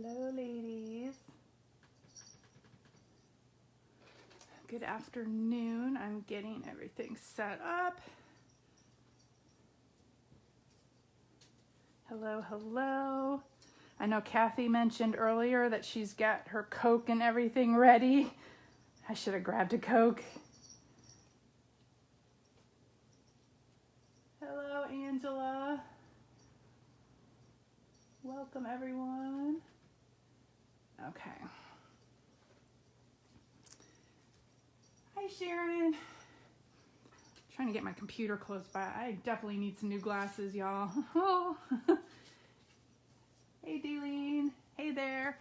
Hello, ladies. Good afternoon. I'm getting everything set up. Hello, hello. I know Kathy mentioned earlier that she's got her Coke and everything ready. I should have grabbed a Coke. Hello, Angela. Welcome, everyone. Okay. Hi, Sharon. Trying to get my computer close by. I definitely need some new glasses, y'all. Oh. Hey, Deline. Hey there.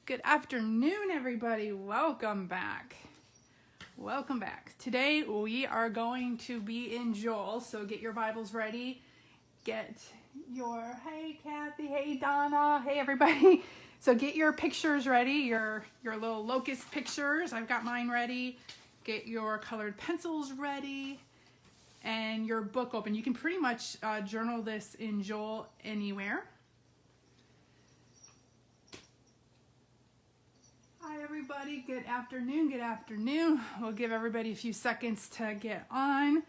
Good afternoon, everybody. Welcome back. Welcome back. Today we are going to be in Joel, so get your Bibles ready. Get your, hey, Kathy, hey, Donna, hey, everybody. So get your pictures ready, your little locust pictures. I've got mine ready. Get your colored pencils ready and your book open. You can pretty much journal this in Joel anywhere. Hi, everybody. Good afternoon. Good afternoon. We'll give everybody a few seconds to get on.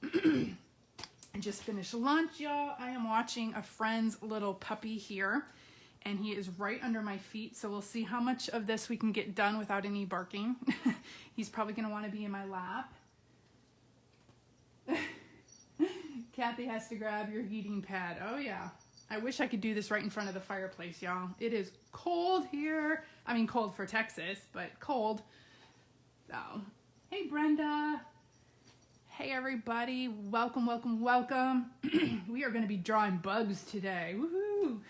I just finished lunch, y'all. I am watching a friend's little puppy here, and he is right under my feet, so we'll see how much of this we can get done without any barking. He's probably going to want to be in my lap. Kathy has to grab your heating pad. Oh, yeah. I wish I could do this right in front of the fireplace, y'all. It is cold here. I mean, cold for Texas, but cold. So, hey, Brenda. Hey, everybody. Welcome, welcome, welcome. We are going to be drawing bugs today. Woohoo!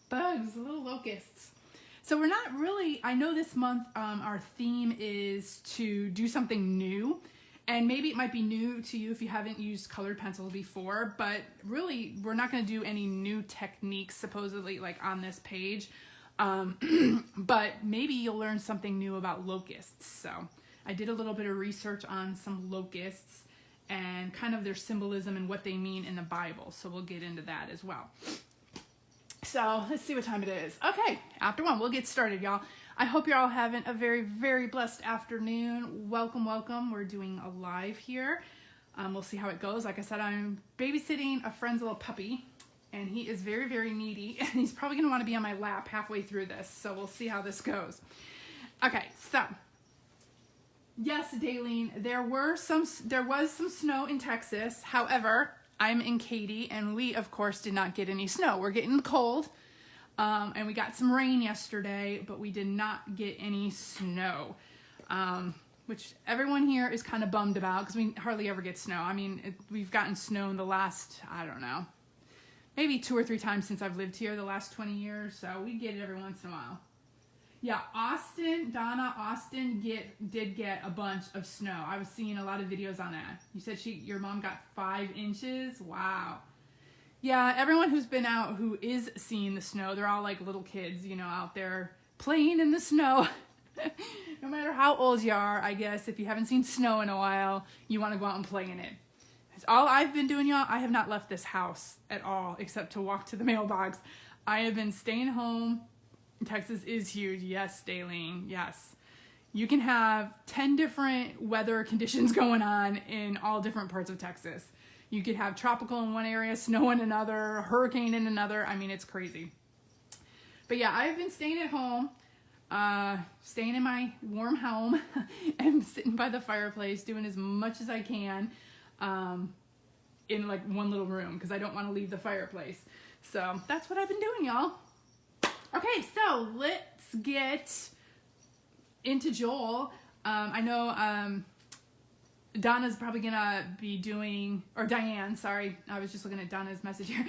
Bugs, little locusts. So we're not really, I know this month our theme is to do something new. And maybe it might be new to you if you haven't used colored pencils before, but really we're not going to do any new techniques supposedly like on this page. But maybe you'll learn something new about locusts. So I did a little bit of research on some locusts and kind of their symbolism and what they mean in the Bible. So we'll get into that as well. So let's see what time it is. Okay, after one, we'll get started, y'all. I hope you're all having a very, very blessed afternoon. Welcome, welcome. We're doing a live here. We'll see how it goes. Like I said, I'm babysitting a friend's little puppy, and he is very, very needy, and he's probably going to want to be on my lap halfway through this, so we'll see how this goes. Okay, so yes, Daleen, there was some snow in Texas. However, I'm in Katy, and we, of course, did not get any snow. We're getting cold. And we got some rain yesterday, but we did not get any snow, which everyone here is kind of bummed about because we hardly ever get snow. I mean, we've gotten snow in the last, I don't know, maybe 2 or 3 times since I've lived here the last 20 years. So we get it every once in a while. Yeah, Austin did get a bunch of snow. I was seeing a lot of videos on that. You said your mom got 5 inches? Wow. Yeah, everyone who's been out who is seeing the snow, they're all like little kids, you know, out there playing in the snow. No matter how old you are, I guess, if you haven't seen snow in a while, you want to go out and play in it. That's all I've been doing, y'all. I have not left this house at all except to walk to the mailbox. I have been staying home. Texas is huge. Yes, Daleen. Yes. You can have 10 different weather conditions going on in all different parts of Texas. You could have tropical in one area, snow in another, hurricane in another. I mean, it's crazy. But yeah, I've been staying at home, staying in my warm home and sitting by the fireplace doing as much as I can in like one little room because I don't want to leave the fireplace. So that's what I've been doing, y'all. Okay, so let's get into Joel. I know Donna's probably gonna be doing, or Diane, sorry, I was just looking at Donna's message here.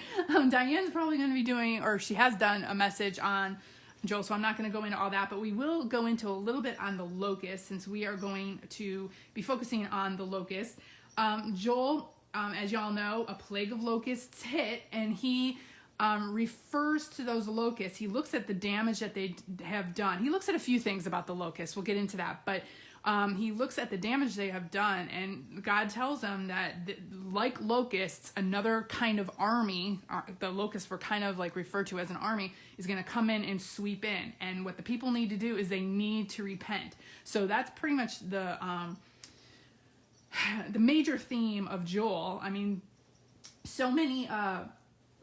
Diane's probably gonna be doing, or she has done a message on Joel, so I'm not gonna go into all that, but we will go into a little bit on the locust since we are going to be focusing on the locust. Joel, as y'all know, a plague of locusts hit, and he refers to those locusts. He looks at the damage that they have done. He looks at a few things about the locusts. We'll get into that, but He looks at the damage they have done, and God tells them that, like locusts, another kind of army, the locusts were kind of like referred to as an army, is going to come in and sweep in. And what the people need to do is they need to repent. So that's pretty much the major theme of Joel. I mean, so many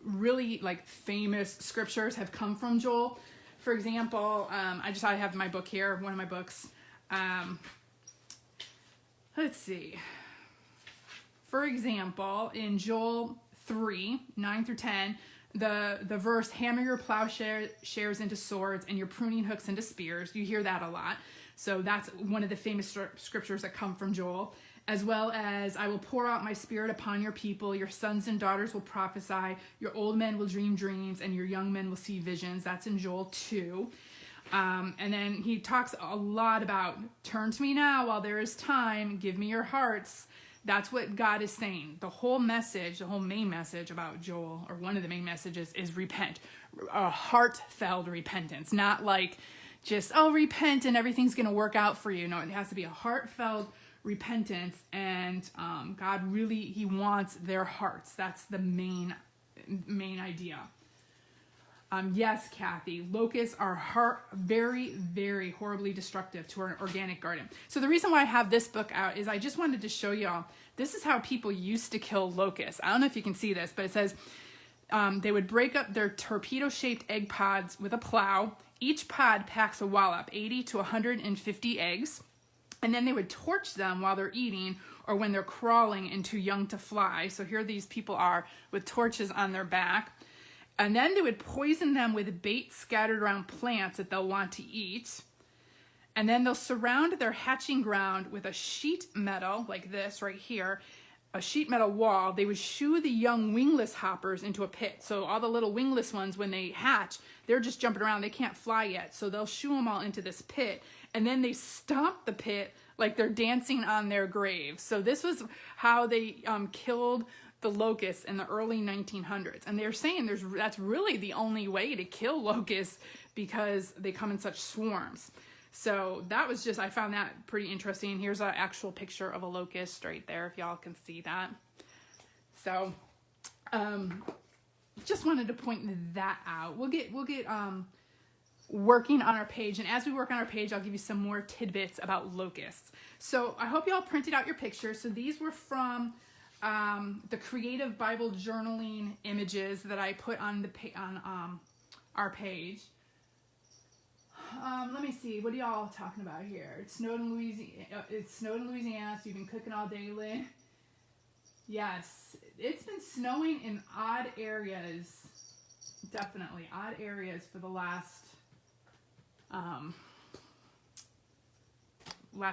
really like famous scriptures have come from Joel. For example, I have my book here, one of my books. Let's see. For example, in Joel 3, 9 through 10, the verse, hammer your plowshares into swords and your pruning hooks into spears. You hear that a lot. So that's one of the famous scriptures that come from Joel. As well as, I will pour out my spirit upon your people. Your sons and daughters will prophesy. Your old men will dream dreams, and your young men will see visions. That's in Joel 2. And then he talks a lot about, turn to me now while there is time. Give me your hearts. That's what God is saying. The whole message, the whole main message about Joel, or one of the main messages, is repent. A heartfelt repentance. Not like just, oh, repent and everything's going to work out for you. No, it has to be a heartfelt repentance, and God really, he wants their hearts. That's the main idea. Yes, Kathy, locusts are very, very horribly destructive to our organic garden. So the reason why I have this book out is I just wanted to show y'all, this is how people used to kill locusts. I don't know if you can see this, but it says they would break up their torpedo-shaped egg pods with a plow. Each pod packs a wallop, 80 to 150 eggs. And then they would torch them while they're eating or when they're crawling and too young to fly. So here these people are with torches on their back. And then they would poison them with bait scattered around plants that they'll want to eat. And then they'll surround their hatching ground with a sheet metal, like this right here, a sheet metal wall. They would shoo the young wingless hoppers into a pit. So all the little wingless ones, when they hatch, they're just jumping around. They can't fly yet. So they'll shoo them all into this pit. And then they stomp the pit like they're dancing on their graves. So this was how they killed the locusts in the early 1900s. And they're saying that's really the only way to kill locusts because they come in such swarms. So that was just, I found that pretty interesting. Here's an actual picture of a locust right there, if y'all can see that. So just wanted to point that out. We'll get working on our page, and as we work on our page, I'll give you some more tidbits about locusts. So I hope y'all printed out your pictures. So these were from the Creative Bible Journaling images that I put on our page. Let me see. What are y'all talking about here? It snowed in Louisiana. So you've been cooking all day, Lynn. Yes, it's been snowing in odd areas. Definitely odd areas for the last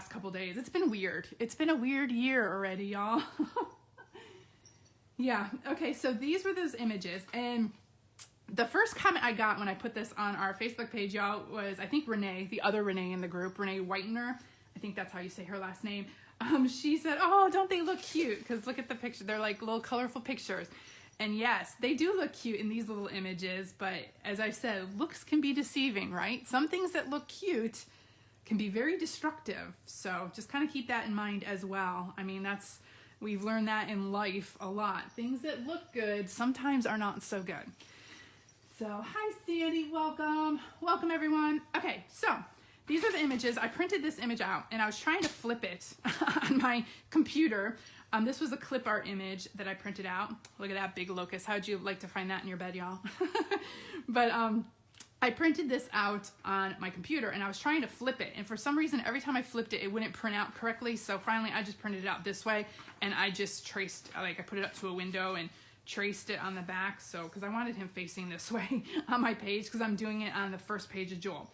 couple days. It's been weird. It's been a weird year already, y'all. Yeah. Okay. So these were those images, and the first comment I got when I put this on our Facebook page, y'all, was, I think Renee, the other Renee in the group, Renee Whitener, I think that's how you say her last name. She said, oh, don't they look cute? Because look at the picture. They're like little colorful pictures. And yes, they do look cute in these little images, but as I said, looks can be deceiving, right? Some things that look cute can be very destructive. So just kind of keep that in mind as well. I mean, we've learned that in life a lot. Things that look good sometimes are not so good. So, hi Sandy, welcome. Welcome everyone. Okay, so these are the images. I printed this image out and I was trying to flip it on my computer. This was a clip art image that I printed out. Look at that big locust. How'd you like to find that in your bed, y'all? But I printed this out on my computer and I was trying to flip it. And for some reason, every time I flipped it, it wouldn't print out correctly. So finally, I just printed it out this way. And I just traced, I put it up to a window and traced it on the back. So, because I wanted him facing this way on my page, because I'm doing it on the first page of Joel.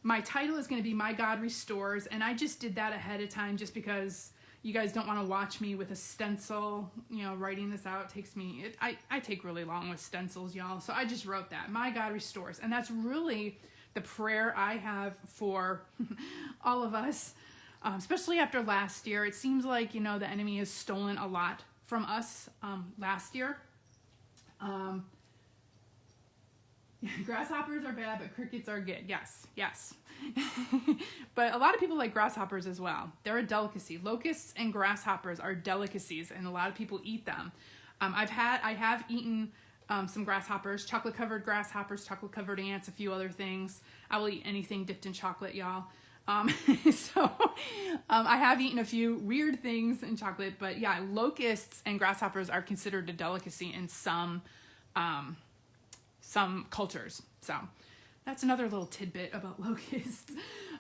My title is going to be My God Restores. And I just did that ahead of time just because you guys don't want to watch me with a stencil, writing this out. Takes me, I take really long with stencils, y'all. So I just wrote that, My God Restores. And that's really the prayer I have for all of us, especially after last year. It seems like, the enemy has stolen a lot from us last year. Grasshoppers are bad, but crickets are good. Yes, yes. But a lot of people like grasshoppers as well. They're a delicacy. Locusts and grasshoppers are delicacies, and a lot of people eat them. I have eaten some grasshoppers, chocolate-covered grasshoppers, chocolate-covered ants, a few other things. I will eat anything dipped in chocolate, y'all. I have eaten a few weird things in chocolate, but yeah, locusts and grasshoppers are considered a delicacy in some cultures. So that's another little tidbit about locusts.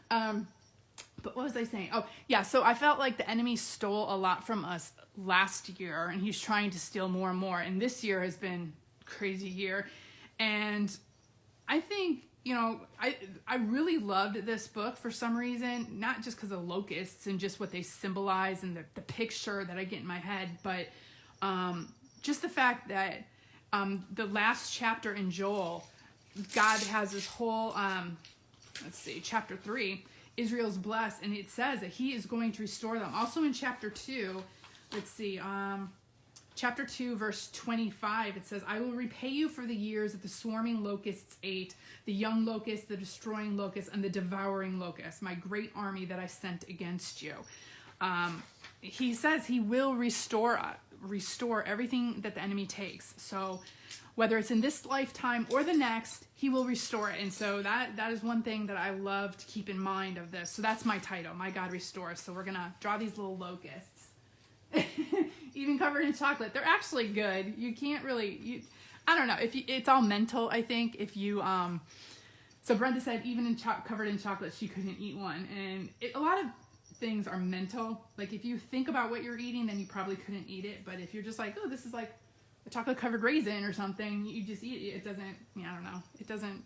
But what was I saying? Oh, yeah, so I felt like the enemy stole a lot from us last year, and he's trying to steal more and more. And this year has been a crazy year. And I think, you know, I really loved this book for some reason, not just because of locusts and just what they symbolize and the picture that I get in my head, but just the fact that the last chapter in Joel, God has this whole, chapter 3, Israel's blessed, and it says that he is going to restore them. Also in chapter 2, chapter 2, verse 25, it says, I will repay you for the years that the swarming locusts ate, the young locust, the destroying locust, and the devouring locust, my great army that I sent against you. He says he will restore everything that the enemy takes. So whether it's in this lifetime or the next, he will restore it. And so that is one thing that I love to keep in mind of this. So that's my title, My God Restores. So we're going to draw these little locusts. Even covered in chocolate. They're actually good. You can't really, I don't know. It's all mental, I think. If you, so Brenda said even covered in chocolate, she couldn't eat one. And a lot of things are mental. Like if you think about what you're eating, then you probably couldn't eat it. But if you're just like, oh, this is like a chocolate covered raisin or something, you just eat it. It doesn't, I don't know. It doesn't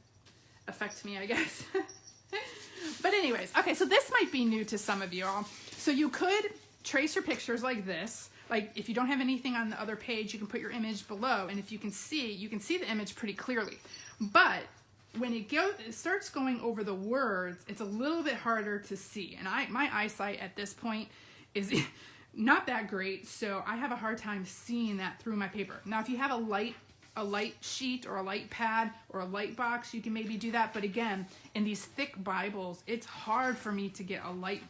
affect me, I guess. But anyways, okay, so this might be new to some of you all. So you could trace your pictures like this. Like if you don't have anything on the other page, you can put your image below, and if you can see the image pretty clearly. But when it starts going over the words, it's a little bit harder to see. And my eyesight at this point is not that great, so I have a hard time seeing that through my paper. Now, if you have a light sheet or a light pad or a light box, you can maybe do that. But again, in these thick Bibles, it's hard for me to get a light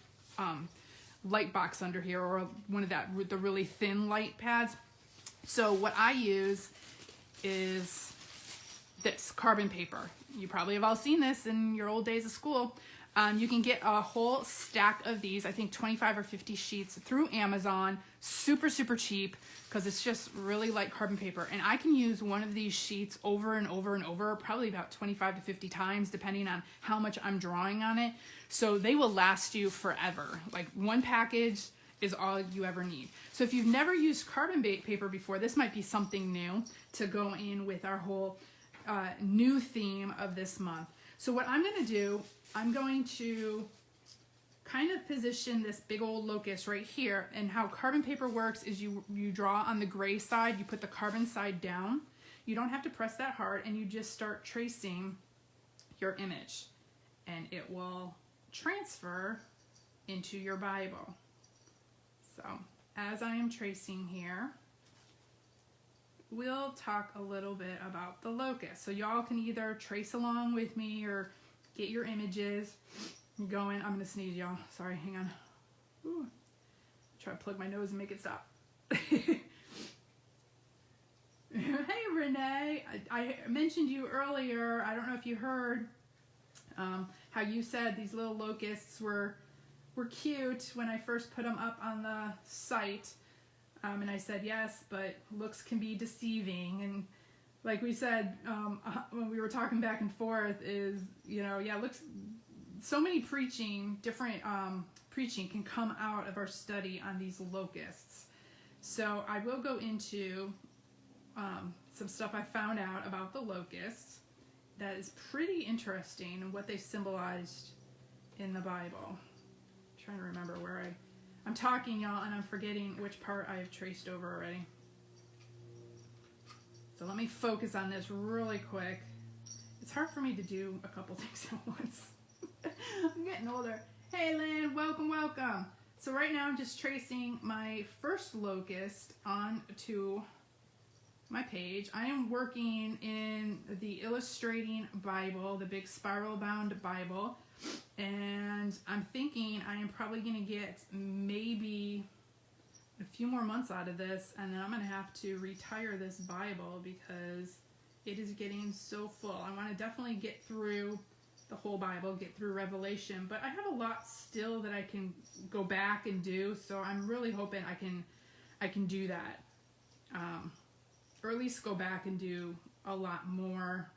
box under here, or one of the really thin light pads. So what I use is this carbon paper. You probably have all seen this in your old days of school. You can get a whole stack of these, I think 25 or 50 sheets through Amazon, super, super cheap, because it's just really light carbon paper. And I can use one of these sheets over and over and over, probably about 25 to 50 times, depending on how much I'm drawing on it. So they will last you forever. Like one package is all you ever need. So if you've never used carbon paper before, this might be something new to go in with our whole new theme of this month. So what I'm going to do, I'm going to kind of position this big old locust right here. And how carbon paper works is you draw on the gray side, you put the carbon side down. You don't have to press that hard, and you just start tracing your image, and it will transfer into your Bible. So as I am tracing here, we'll talk a little bit about the locust. So y'all can either trace along with me or get your images going. I'm gonna sneeze, y'all. Sorry, hang on. Ooh. Try to plug my nose and make it stop. Hey, Renee. I mentioned you earlier. I don't know if you heard how you said these little locusts were cute when I first put them up on the site. And I said, yes, but looks can be deceiving. And like we said, when we were talking back and forth is, looks, so many different preaching can come out of our study on these locusts. So I will go into some stuff I found out about the locusts that is pretty interesting and what they symbolized in the Bible. I'm trying to remember where I'm talking, y'all, and I'm forgetting which part I have traced over already. So let me focus on this really quick. It's hard for me to do a couple things at once. I'm getting older. Hey, Lynn, welcome, welcome. So right now I'm just tracing my first locust onto my page. I am working in the Illustrating Bible, the big spiral bound Bible, and I'm thinking I am probably going to get maybe a few more months out of this, and then I'm going to have to retire this Bible because it is getting so full. I want to definitely get through the whole Bible, get through Revelation, but I have a lot still that I can go back and do, so I'm really hoping I can do that, or at least go back and do a lot more.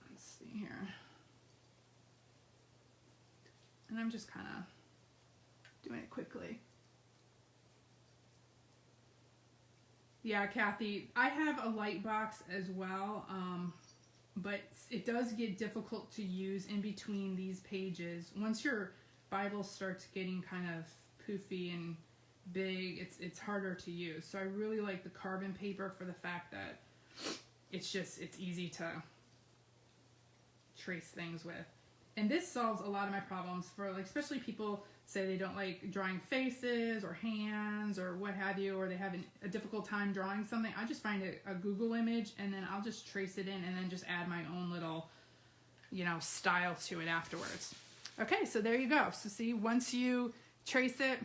Let's see here, and I'm just kind of doing it quickly. Yeah, Kathy, I have a light box as well, but it does get difficult to use in between these pages. Once your Bible starts getting kind of poofy and big, it's harder to use. So I really like the carbon paper for the fact that it's easy to trace things with. And this solves a lot of my problems for, like, especially people say they don't like drawing faces or hands or what have you, or they have a difficult time drawing something. I just find a Google image and then I'll just trace it in and then just add my own little, style to it afterwards. Okay, so there you go. So see, once you trace it,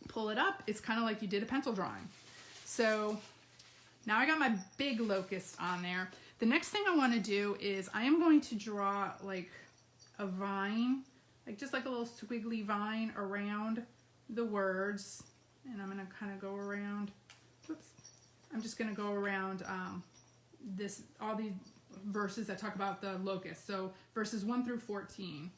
pull it up, it's kind of like you did a pencil drawing. So now I got my big locust on there. The next thing I want to do is I am going to draw like a vine, just like a little squiggly vine around the words, and I'm going to kind of go around, I'm just going to go around all these verses that talk about the locust. So verses 1 through 14.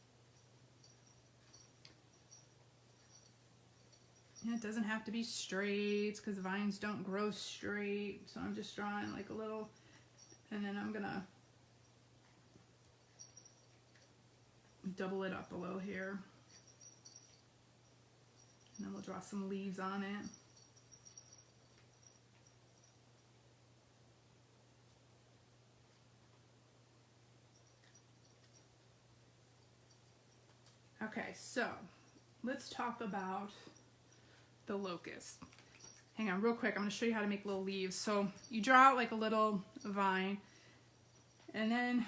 And it doesn't have to be straight because vines don't grow straight. So I'm just drawing like a little, and then I'm going to double it up a little here, and then we'll draw some leaves on it. Okay, so let's talk about the locust. Hang on real quick, I'm going to show you how to make little leaves. So you draw out like a little vine, and then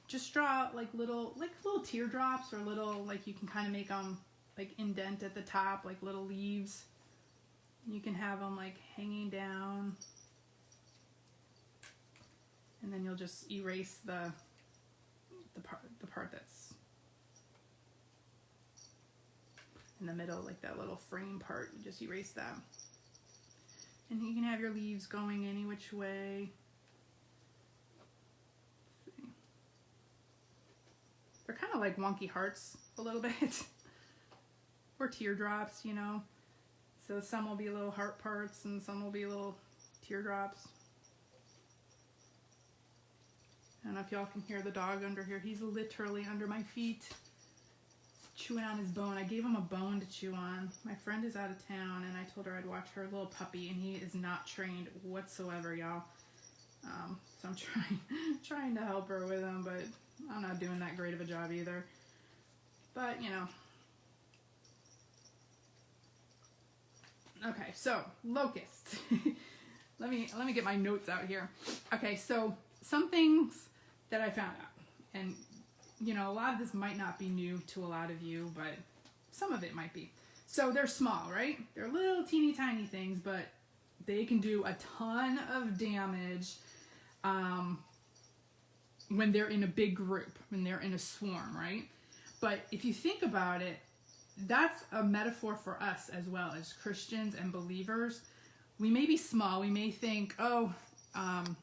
just draw like little teardrops, or little, like, you can kind of make them like indent at the top, like little leaves. You can have them like hanging down, and then you'll just erase the part that's in the middle, like that little frame part. You just erase that, and you can have your leaves going any which way. They're kind of like wonky hearts a little bit, or teardrops, So some will be little heart parts and some will be little teardrops. I don't know if y'all can hear the dog under here. He's literally under my feet, chewing on his bone. I gave him a bone to chew on. My friend is out of town, and I told her I'd watch her little puppy, and he is not trained whatsoever, y'all. So I'm trying to help her with him, but I'm not doing that great of a job either. But, Okay, so locusts. let me get my notes out here. Okay, so some things that I found out, and a lot of this might not be new to a lot of you, but some of it might be. So they're small, right? They're little teeny tiny things, but they can do a ton of damage when they're in a big group, when they're in a swarm, right? But if you think about it, that's a metaphor for us as well as Christians and believers. We may be small, we may think, I'm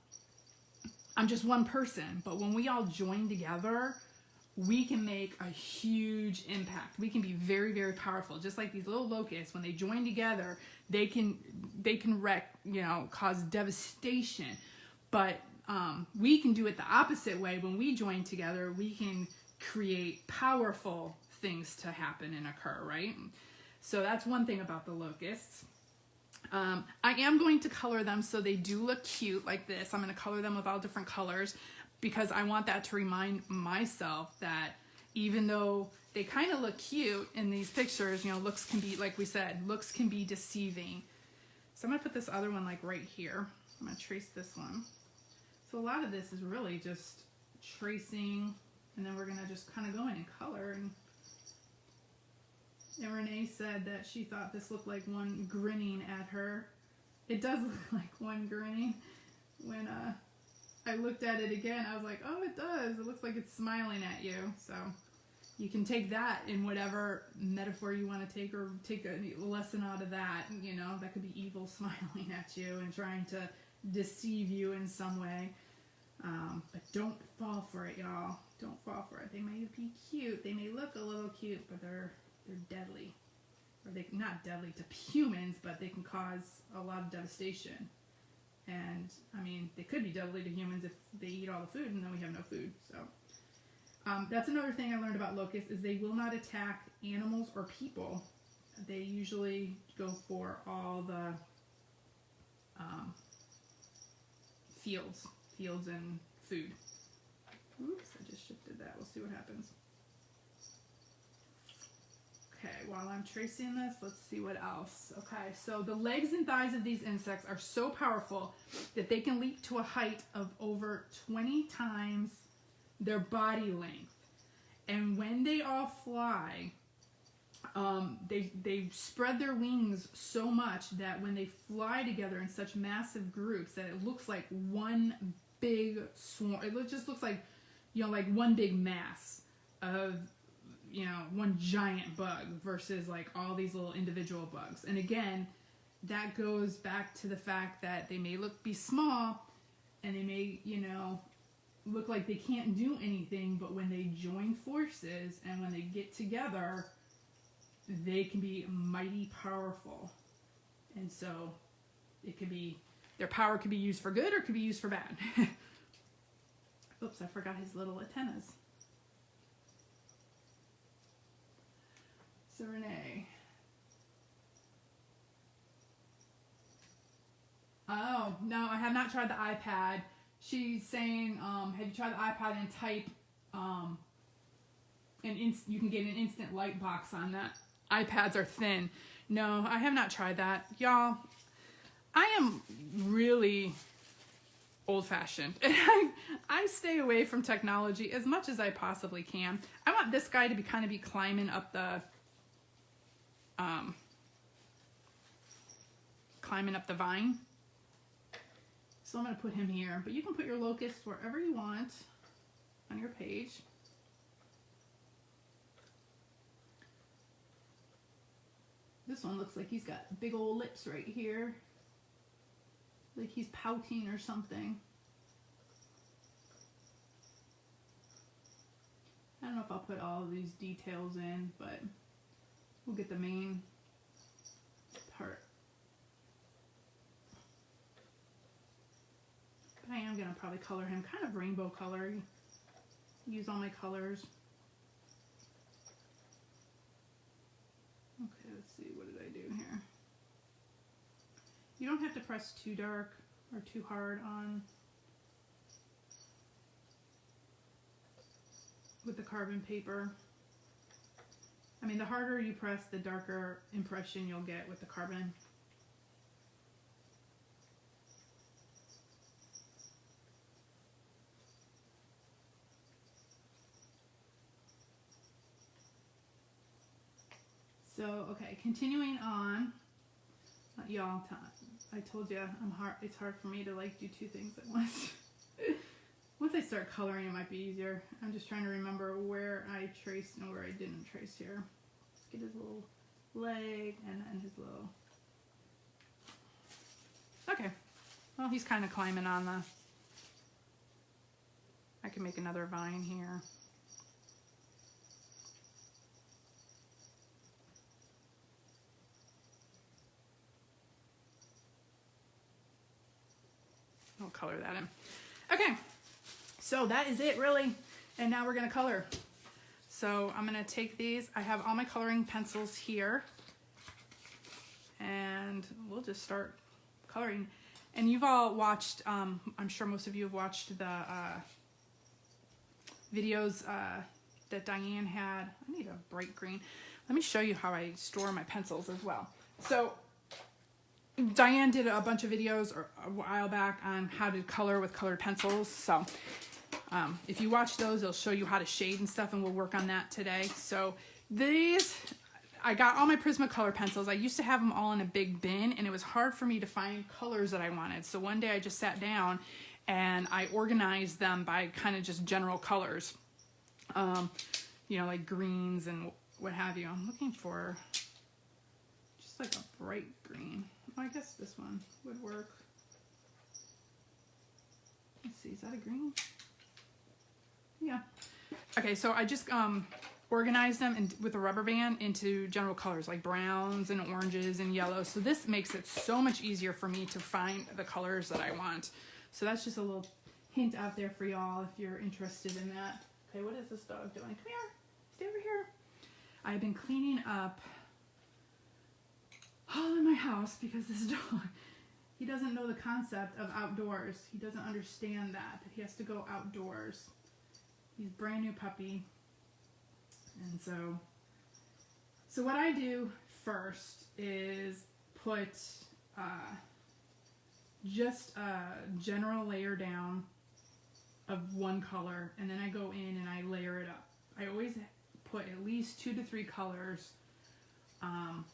just one person, but when we all join together, we can make a huge impact. We can be very, very powerful. Just like these little locusts, when they join together, they can wreck, cause devastation. But we can do it the opposite way. When we join together, we can create powerful things to happen and occur, right? So that's one thing about the locusts. I am going to color them so they do look cute like this. I'm going to color them with all different colors because I want that to remind myself that even though, they kind of look cute in these pictures. You know, looks can be, like we said, looks can be deceiving. So I'm gonna put this other one like right here. I'm gonna trace this one. So a lot of this is really just tracing, and then we're gonna just kind of go in and color. And Renee said that she thought this looked like one grinning at her. It does look like one grinning. When I looked at it again, I was like, oh, it does. It looks like it's smiling at you. So you can take that in whatever metaphor you want to take, or take a lesson out of that. You know, that could be evil smiling at you and trying to deceive you in some way. But don't fall for it, y'all. Don't fall for it. They may be cute. They may look a little cute, but they're deadly. Or they not deadly to humans, but they can cause a lot of devastation. And I mean, they could be deadly to humans if they eat all the food, and then we have no food. So that's another thing I learned about locusts, is they will not attack animals or people. They usually go for all the fields and food. Oops, I just shifted that. We'll see what happens. Okay, while I'm tracing this, let's see what else. Okay, so the legs and thighs of these insects are so powerful that they can leap to a height of over 20 times their body length. And when they all fly, they spread their wings so much that when they fly together in such massive groups that it looks like one big swarm. It just looks like, you know, like one big mass of, you know, one giant bug versus like all these little individual bugs. And again, that goes back to the fact that they may be small, and they may, you know, look like they can't do anything, but when they join forces and when they get together, they can be mighty powerful. And so it could be, their power could be used for good or could be used for bad. Oops, I forgot his little antennas. So Renee. Oh, no, I have not tried the iPad. She's saying, have you tried the iPad and type, you can get an instant light box on that. iPads are thin. No, I have not tried that. Y'all, I am really old-fashioned. And I stay away from technology as much as I possibly can. I want this guy to kind of be climbing up the vine. So I'm going to put him here, but you can put your locusts wherever you want on your page. This one looks like he's got big old lips right here, like he's pouting or something. I don't know if I'll put all of these details in, but we'll get the main part. But I am going to probably color him kind of rainbow color. Use all my colors. Okay, let's see. What did I do here? You don't have to press too dark or too hard on with the carbon paper. I mean, the harder you press, the darker impression you'll get with the carbon. So, okay, continuing on, y'all, I told you it's hard for me to like do two things at once. Once I start coloring, it might be easier. I'm just trying to remember where I traced and where I didn't trace here. Let's get his little leg and then his little... Okay, well, he's kind of climbing on the... I can make another vine here. I'll color that in. Okay, so that is it really. And now we're gonna color. So I'm gonna take these. I have all my coloring pencils here. And we'll just start coloring. And you've all watched, I'm sure most of you have watched the videos that Diane had. I need a bright green. Let me show you how I store my pencils as well. So Diane did a bunch of videos a while back on how to color with colored pencils. So if you watch those, it'll show you how to shade and stuff, and we'll work on that today. So these, I got all my Prismacolor pencils. I used to have them all in a big bin, and it was hard for me to find colors that I wanted. So one day I just sat down and I organized them by kind of just general colors, you know, like greens and what have you. I'm looking for just like a bright green. Well, I guess this one would work. Let's see, is that a green? Yeah. Okay, so I just organized them with a rubber band into general colors like browns and oranges and yellows. So this makes it so much easier for me to find the colors that I want. So that's just a little hint out there for y'all if you're interested in that. Okay, what is this dog doing? Come here, stay over here. I've been cleaning up all in my house because this dog, he doesn't know the concept of outdoors. He doesn't understand that he has to go outdoors. He's a brand new puppy. And so what I do first is put just a general layer down of one color, and then I go in and I layer it up. I always put at least 2 to 3 colors down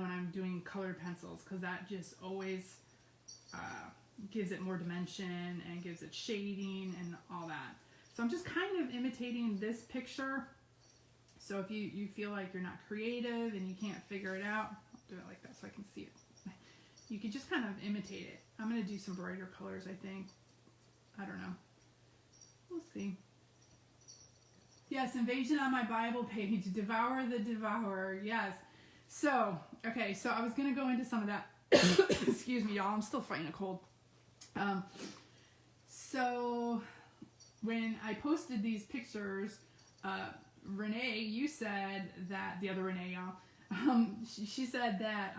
when I'm doing colored pencils, because that just always gives it more dimension and gives it shading and all that. So I'm just kind of imitating this picture. So if you feel like you're not creative and you can't figure it out, I'll do it like that so I can see it. You can just kind of imitate it. I'm going to do some brighter colors, I think. I don't know. We'll see. Yes, invasion on my Bible page. Devour the devourer. Yes. So, okay, so I was going to go into some of that. Excuse me, y'all. I'm still fighting a cold. So when I posted these pictures, Renee, you said that, the other Renee, y'all, she said that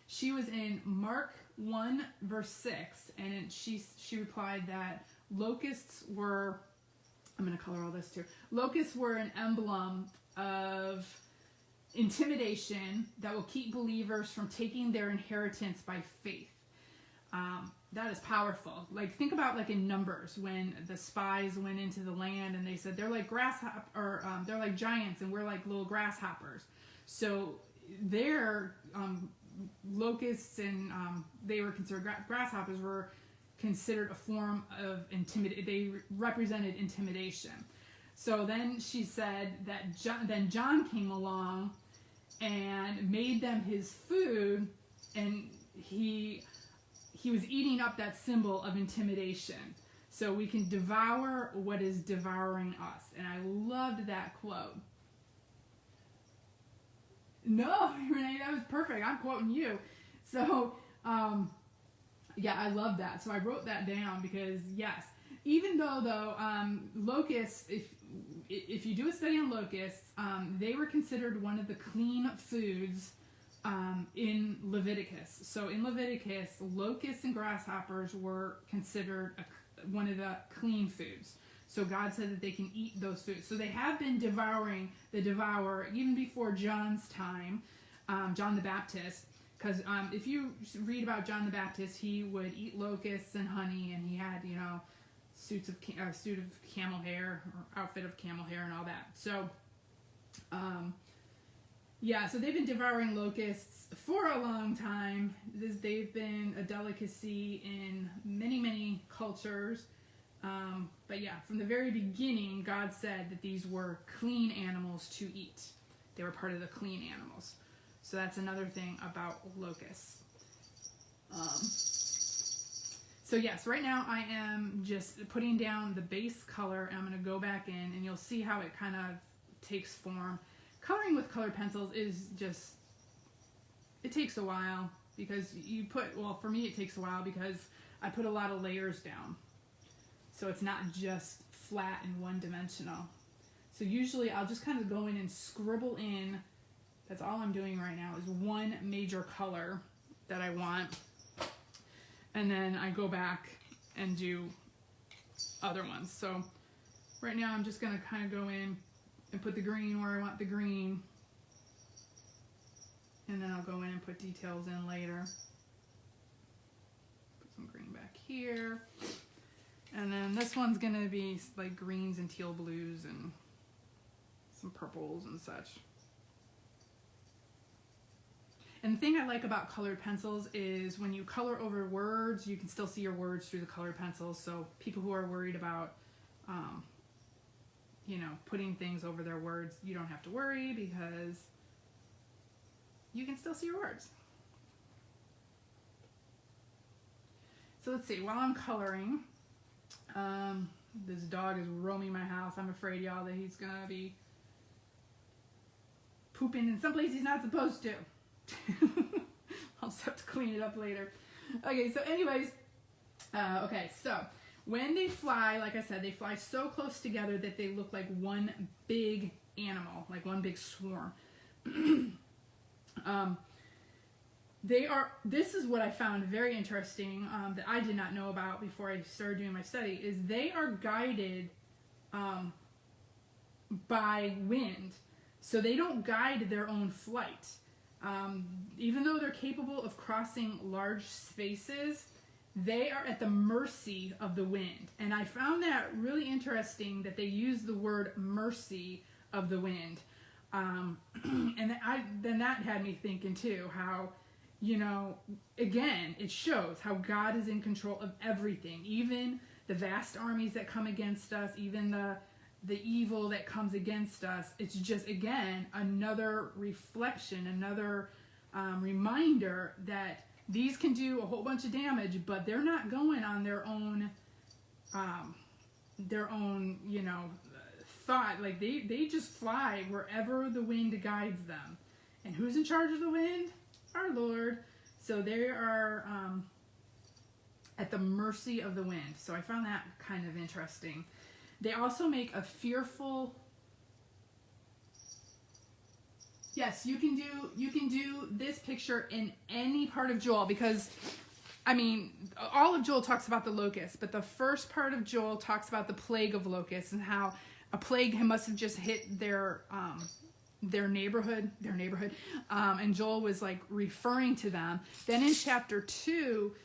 she was in Mark 1 verse 6, and she replied that locusts were, I'm going to color all this too, locusts were an emblem of intimidation that will keep believers from taking their inheritance by faith. That is powerful. Like, think about like in Numbers when the spies went into the land and they said they're like they're like giants and we're like little grasshoppers. So their locusts and they were considered grasshoppers were considered a form of intimidation. They represented intimidation. So then she said that then John came along and made them his food, and he was eating up that symbol of intimidation. So we can devour what is devouring us. And I loved that quote. No, Renee, that was perfect. I'm quoting you. So, yeah, I love that. So I wrote that down because, yes, even though locusts, if you do a study on locusts, they were considered one of the clean foods in Leviticus. So in Leviticus, locusts and grasshoppers were considered one of the clean foods. So God said that they can eat those foods. So they have been devouring the devourer even before John's time, John the Baptist. Because if you read about John the Baptist, he would eat locusts and honey, and he had, you know, suit of camel hair, or outfit of camel hair and all that. So, yeah, so they've been devouring locusts for a long time. They've been a delicacy in many, many cultures. But yeah, from the very beginning, God said that these were clean animals to eat. They were part of the clean animals. So that's another thing about locusts. So yes, right now I am just putting down the base color, and I'm going to go back in, and you'll see how it kind of takes form. Coloring with colored pencils is just, it takes a while because for me it takes a while because I put a lot of layers down. So it's not just flat and one-dimensional. So usually I'll just kind of go in and scribble in. That's all I'm doing right now is one major color that I want. And then I go back and do other ones. So Right now I'm just going to kind of go in and put the green where I want the green. And then I'll go in and put details in later. Put some green back here. And then this one's going to be like greens and teal blues and some purples and such. And the thing I like about colored pencils is when you color over words, you can still see your words through the colored pencils. So people who are worried about, you know, putting things over their words, you don't have to worry because you can still see your words. So let's see, while I'm coloring, this dog is roaming my house. I'm afraid, y'all, that he's gonna be pooping in some place he's not supposed to. I'll just have to clean it up later. Okay, so anyways, okay, so when they fly, like I said, they fly so close together that they look like one big animal, like one big swarm. This is what I found very interesting, that I did not know about before I started doing my study, is they are guided by wind. So they don't guide their own flight. Even though they're capable of crossing large spaces, they are at the mercy of the wind. And I found that really interesting that they use the word mercy of the wind. And then that had me thinking too, how, you know, again, it shows how God is in control of everything, even the vast armies that come against us, even the evil that comes against us. It's just, again, another reflection, another reminder that these can do a whole bunch of damage, but they're not going on their own, you know, thought. Like they just fly wherever the wind guides them. And who's in charge of the wind? Our Lord. So they are at the mercy of the wind. So I found that kind of interesting. They also make a fearful. Yes, you can do this picture in any part of Joel, because I mean, all of Joel talks about the locusts, but the first part of Joel talks about the plague of locusts and how a plague must have just hit their neighborhood, and Joel was like referring to them. Then in chapter 2,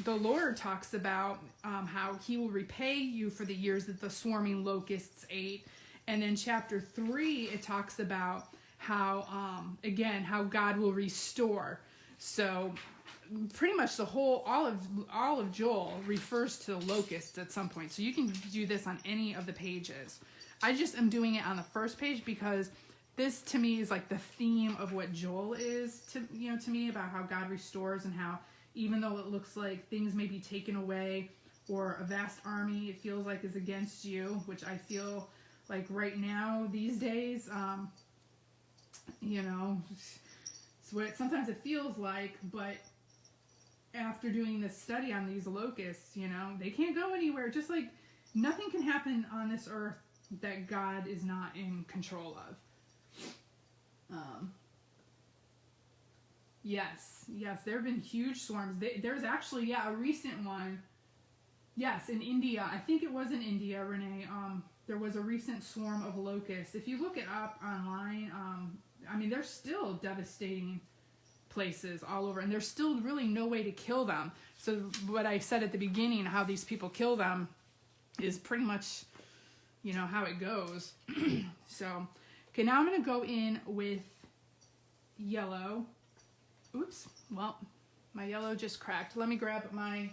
the Lord talks about how he will repay you for the years that the swarming locusts ate. And in chapter 3, it talks about how, again, how God will restore. So pretty much all of Joel refers to the locusts at some point. So you can do this on any of the pages. I just am doing it on the first page because this to me is like the theme of what Joel is to me, about how God restores, and how even though it looks like things may be taken away or a vast army it feels like is against you, which I feel like right now these days, you know, it's what sometimes it feels like. But after doing this study on these locusts, you know, they can't go anywhere. Just like nothing can happen on this earth that God is not in control of. Yes, there have been huge swarms. There's actually, a recent one. Yes, in India. I think it was in India, Renee. There was a recent swarm of locusts. If you look it up online, I mean, they're still devastating places all over, and there's still really no way to kill them. So what I said at the beginning, how these people kill them, is pretty much, you know, how it goes. So, okay, now I'm going to go in with yellow. Oops, well, my yellow just cracked. Let me grab my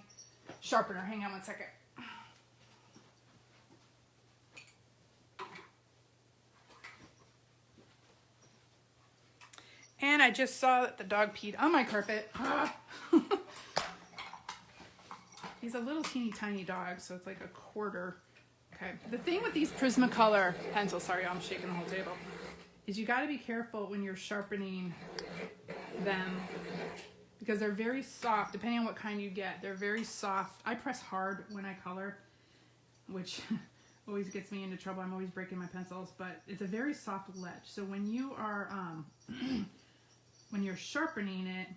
sharpener. Hang on one second. And I just saw that the dog peed on my carpet. He's a little teeny tiny dog, so it's like a quarter. Okay, the thing with these Prismacolor pencils, sorry, I'm shaking the whole table, is you got to be careful when you're sharpening them, because they're very soft. Depending on what kind you get, they're very soft. I press hard when I color, which always gets me into trouble. I'm always breaking my pencils, but it's a very soft ledge. So when you are when you're sharpening it,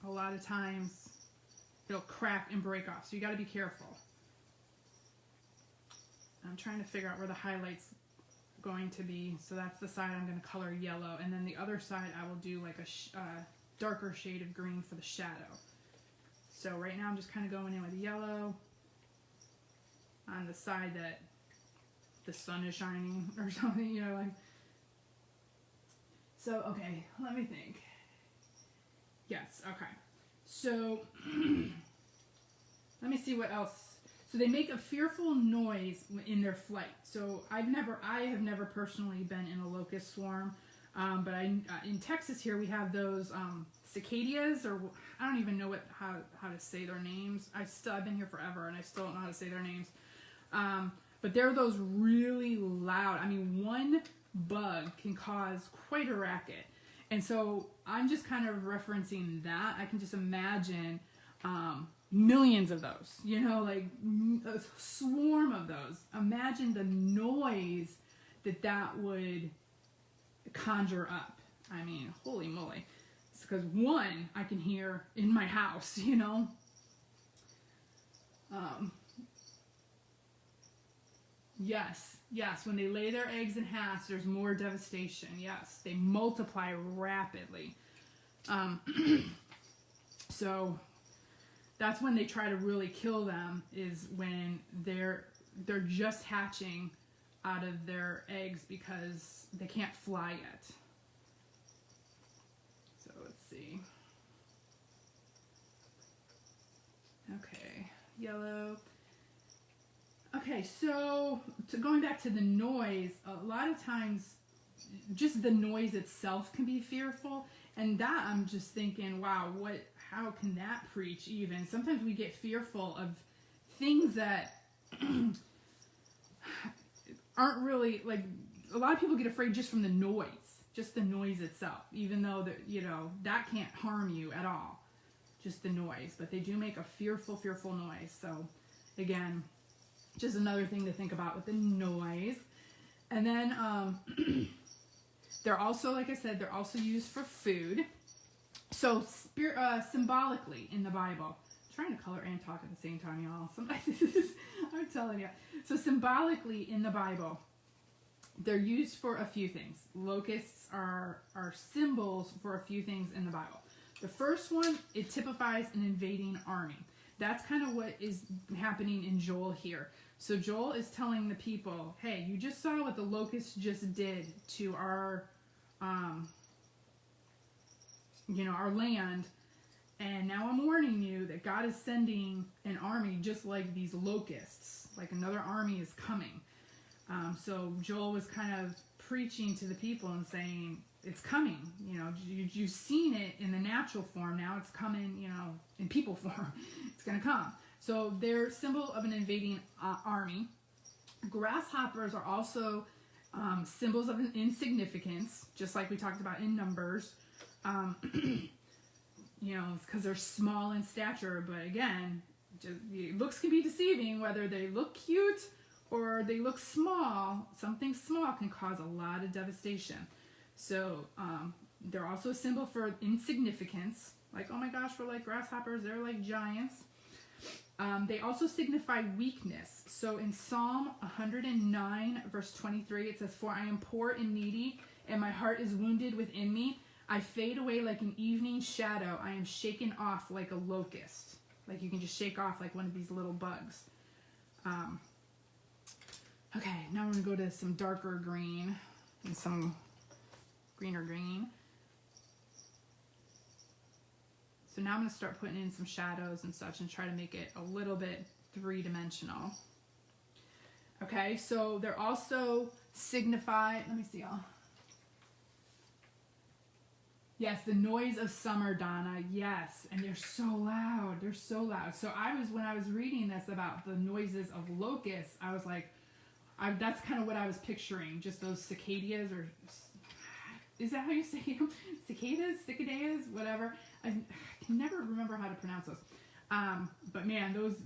a lot of times it'll crack and break off. So you got to be careful. I'm trying to figure out where the highlight's going to be. So that's the side I'm going to color yellow, and then the other side I will do like a darker shade of green for the shadow. So right now I'm just kind of going in with yellow on the side that the sun is shining or something, you know, like. So, okay, let me think. Yes, okay. So, let me see what else. So they make a fearful noise in their flight. So I have never personally been in a locust swarm, but in Texas here we have those cicadas, or I don't even know how to say their names. I've been here forever and I still don't know how to say their names. But they're those really loud. I mean, one bug can cause quite a racket, and so I'm just kind of referencing that. I can just imagine millions of those, you know, like a swarm of those. Imagine the noise that would conjure up. I mean, holy moly. It's because one I can hear in my house, you know. Yes, when they lay their eggs and hatch, there's more devastation. Yes, they multiply rapidly. So that's when they try to really kill them, is when they're just hatching out of their eggs because they can't fly yet. So let's see. Okay, yellow. Okay, so going back to the noise, a lot of times just the noise itself can be fearful, and that I'm just thinking, wow, how can that preach even? Sometimes we get fearful of things that aren't really, like, a lot of people get afraid just from the noise itself, even though that, you know, that can't harm you at all, just the noise, but they do make a fearful noise. So again, just another thing to think about with the noise. And then they're also, like I said, they're also used for food. So symbolically in the Bible, I'm trying to color and talk at the same time, y'all. Sometimes I'm telling you. So symbolically in the Bible, they're used for a few things. Locusts are symbols for a few things in the Bible. The first one, it typifies an invading army. That's kind of what is happening in Joel here. So Joel is telling the people, hey, you just saw what the locusts just did to our, our land. And now I'm warning you that God is sending an army just like these locusts. Like another army is coming. So Joel was kind of preaching to the people and saying, it's coming. You know, you've seen it in the natural form. Now it's coming, you know, in people form. It's going to come. So they're a symbol of an invading army. Grasshoppers are also symbols of insignificance, just like we talked about in Numbers. You know, because they're small in stature. But again, looks can be deceiving, whether they look cute or they look small. Something small can cause a lot of devastation. So they're also a symbol for insignificance. Like, oh my gosh, we're like grasshoppers. They're like giants. They also signify weakness. So in Psalm 109, verse 23, it says, "For I am poor and needy, and my heart is wounded within me. I fade away like an evening shadow. I am shaken off like a locust." Like you can just shake off like one of these little bugs. Okay, now we're going to go to some darker green and some greener green. So now I'm going to start putting in some shadows and such and try to make it a little bit three-dimensional. Okay, so they're also signified, let me see y'all. Yes, the noise of summer, Donna. Yes, and they're so loud. They're so loud. So when I was reading this about the noises of locusts, I was like, that's kind of what I was picturing. Just those cicadas, or is that how you say them? Cicadas, whatever. I can never remember how to pronounce those. But man, those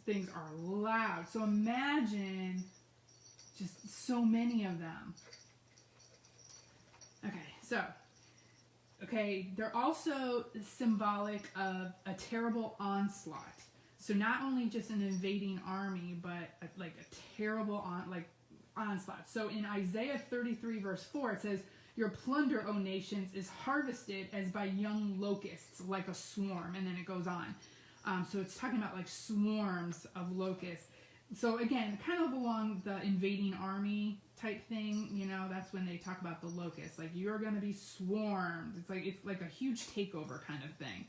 things are loud. So imagine just so many of them. Okay, they're also symbolic of a terrible onslaught. So not only just an invading army, but like a terrible onslaught. So in Isaiah 33 verse 4, it says, "Your plunder, O nations, is harvested as by young locusts, like a swarm." And then it goes on. So it's talking about like swarms of locusts. So again, kind of along the invading army type thing, you know, that's when they talk about the locusts. Like, you're going to be swarmed. It's like a huge takeover kind of thing.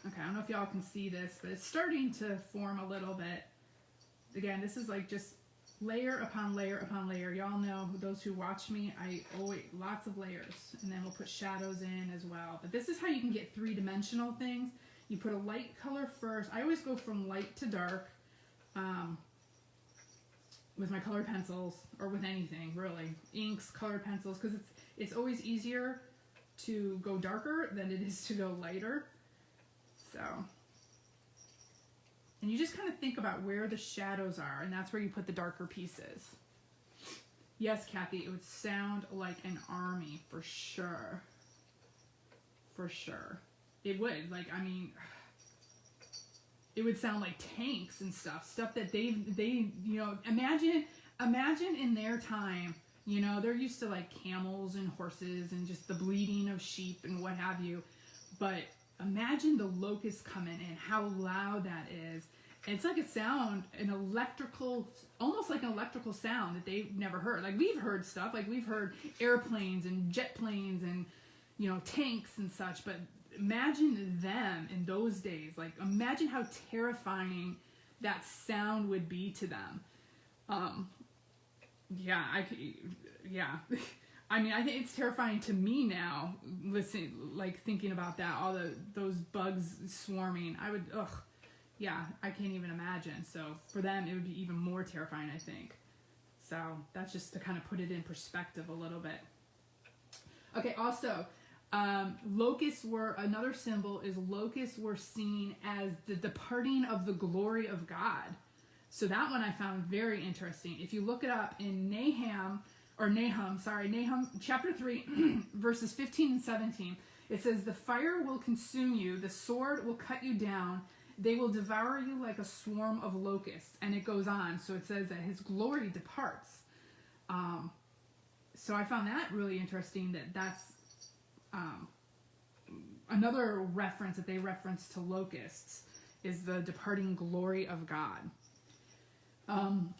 Okay, I don't know if y'all can see this, but it's starting to form a little bit. Again, this is like just layer upon layer upon layer. Y'all know, those who watch me, I always, lots of layers. And then we'll put shadows in as well. But this is how you can get three-dimensional things. You put a light color first. I always go from light to dark with my colored pencils, or with anything, really. Inks, colored pencils, because it's always easier to go darker than it is to go lighter. So, and you just kind of think about where the shadows are, and that's where you put the darker pieces. Yes, Kathy, it would sound like an army, for sure. For sure. It would, like, I mean, it would sound like tanks and stuff that they you know, imagine in their time, you know, they're used to like camels and horses and just the bleating of sheep and what have you, but imagine the locusts coming in, how loud that is. It's like a sound, almost like an electrical sound that they've never heard. Like, we've heard stuff, like we've heard airplanes and jet planes and, you know, tanks and such, but imagine them in those days. Like, imagine how terrifying that sound would be to them. Yeah. I mean, I think it's terrifying to me now, thinking about that, all those bugs swarming. Yeah, I can't even imagine. So for them, it would be even more terrifying, I think. So that's just to kind of put it in perspective a little bit. Okay, also, locusts were, another symbol is locusts were seen as the departing of the glory of God. So that one I found very interesting. If you look it up in Nahum chapter 3, verses 15 and 17, it says, "The fire will consume you, the sword will cut you down, they will devour you like a swarm of locusts." And it goes on. So it says that his glory departs. So I found that really interesting, that's another reference that they reference to locusts is the departing glory of God.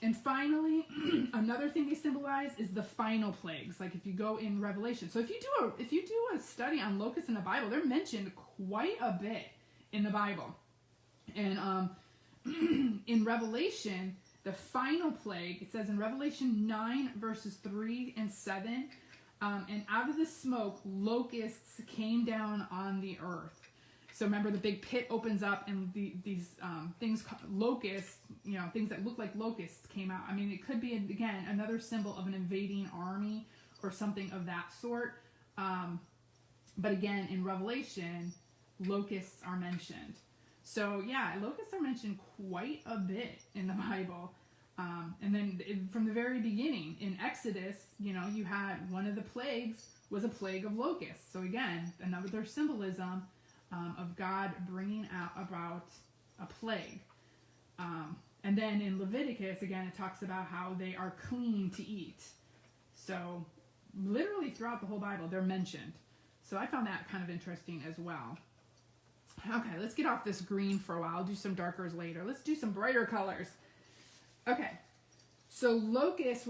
And finally, another thing they symbolize is the final plagues. Like, if you go in Revelation, so if you do a study on locusts in the Bible, they're mentioned quite a bit in the Bible. And in Revelation, the final plague, it says in Revelation 9 verses 3 and 7, and out of the smoke, locusts came down on the earth. So remember, the big pit opens up, and these things, locusts, you know, things that look like locusts came out. I mean, it could be, again, another symbol of an invading army or something of that sort. But again, in Revelation, locusts are mentioned. So yeah, locusts are mentioned quite a bit in the Bible. And then from the very beginning, in Exodus, you know, you had one of the plagues was a plague of locusts. So again, another symbolism of God bringing about a plague. And then in Leviticus, again, it talks about how they are clean to eat. So literally throughout the whole Bible, they're mentioned. So I found that kind of interesting as well. Okay, let's get off this green for a while. I'll do some darkers later. Let's do some brighter colors. Okay, so locust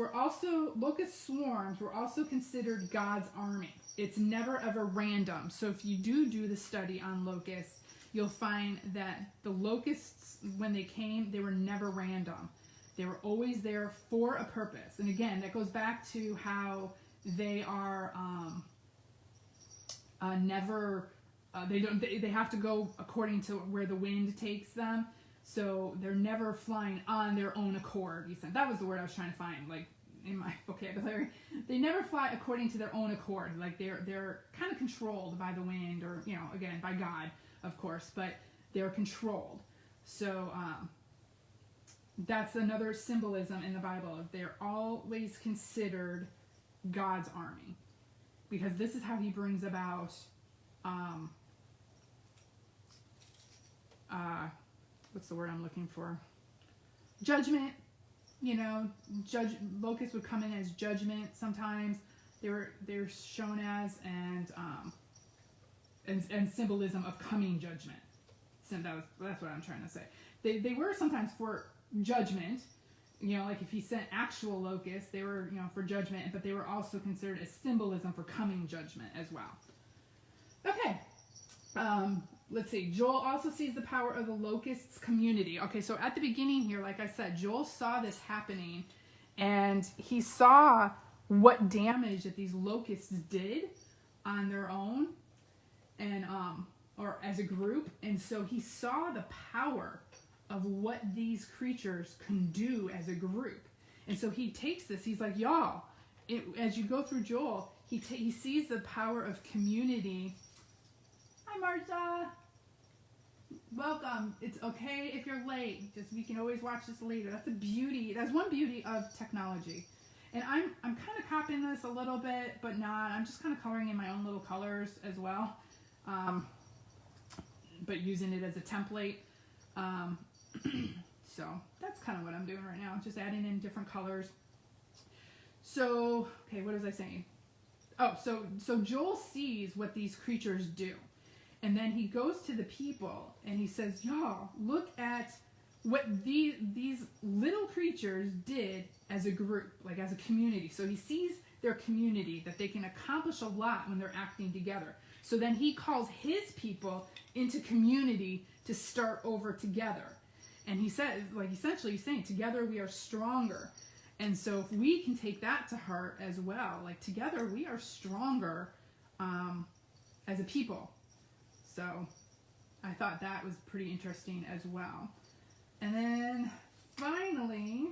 swarms were also considered God's army. It's never ever random. So if you do the study on locusts, you'll find that the locusts, when they came, they were never random. They were always there for a purpose. And again, that goes back to how they are they have to go according to where the wind takes them. So they're never flying on their own accord. That was the word I was trying to find, like, in my vocabulary. They never fly according to their own accord. Like, they're kind of controlled by the wind, or, you know, again, by God, of course, but they're controlled. So that's another symbolism in the Bible. They're always considered God's army, because this is how he brings about what's the word I'm looking for? Judgment. You know, locusts would come in as judgment sometimes. They're shown as, and symbolism of coming judgment. So that's what I'm trying to say. They were sometimes for judgment. You know, like if he sent actual locusts, they were, you know, for judgment, but they were also considered as symbolism for coming judgment as well. Okay. Let's see. Joel also sees the power of the locusts community. Okay, so at the beginning here, like I said, Joel saw this happening, and he saw what damage that these locusts did on their own, and or as a group, and so he saw the power of what these creatures can do as a group, and so he takes this. He's like, y'all, as you go through Joel, he sees the power of community. Hi, Martha. Welcome. It's okay if you're late. Just we can always watch this later. That's a beauty. That's one beauty of technology. And I'm kind of copying this a little bit, but not. I'm just kind of coloring in my own little colors as well, but using it as a template. So that's kind of what I'm doing right now. Just adding in different colors. So, okay, what was I saying? Oh, so Joel sees what these creatures do. And then he goes to the people and he says, y'all, look at what these little creatures did as a group, like as a community. So he sees their community, that they can accomplish a lot when they're acting together. So then he calls his people into community to start over together. And he says, like essentially he's saying, together we are stronger. And so if we can take that to heart as well, like together we are stronger as a people. So I thought that was pretty interesting as well. And then finally,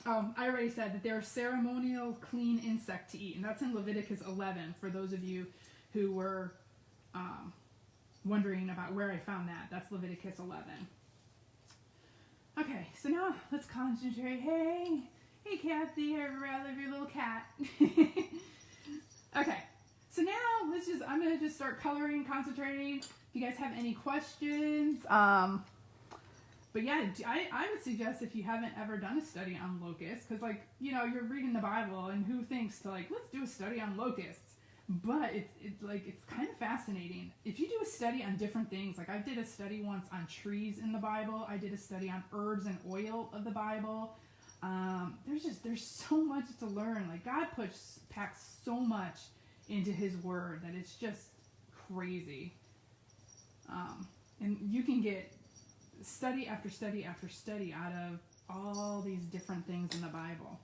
I already said that they're a ceremonial clean insect to eat. And that's in Leviticus 11 for those of you who were wondering about where I found that. That's Leviticus 11. Okay, so now let's concentrate. Hey Kathy, I love your little cat. Okay. So now I'm going to just start coloring, concentrating. If you guys have any questions. But yeah, I would suggest if you haven't ever done a study on locusts, because like, you know, you're reading the Bible and who thinks to like, let's do a study on locusts. But it's kind of fascinating. If you do a study on different things, like I did a study once on trees in the Bible. I did a study on herbs and oil of the Bible. There's so much to learn. Like God packs so much into his word that it's just crazy. And you can get study after study after study out of all these different things in the Bible.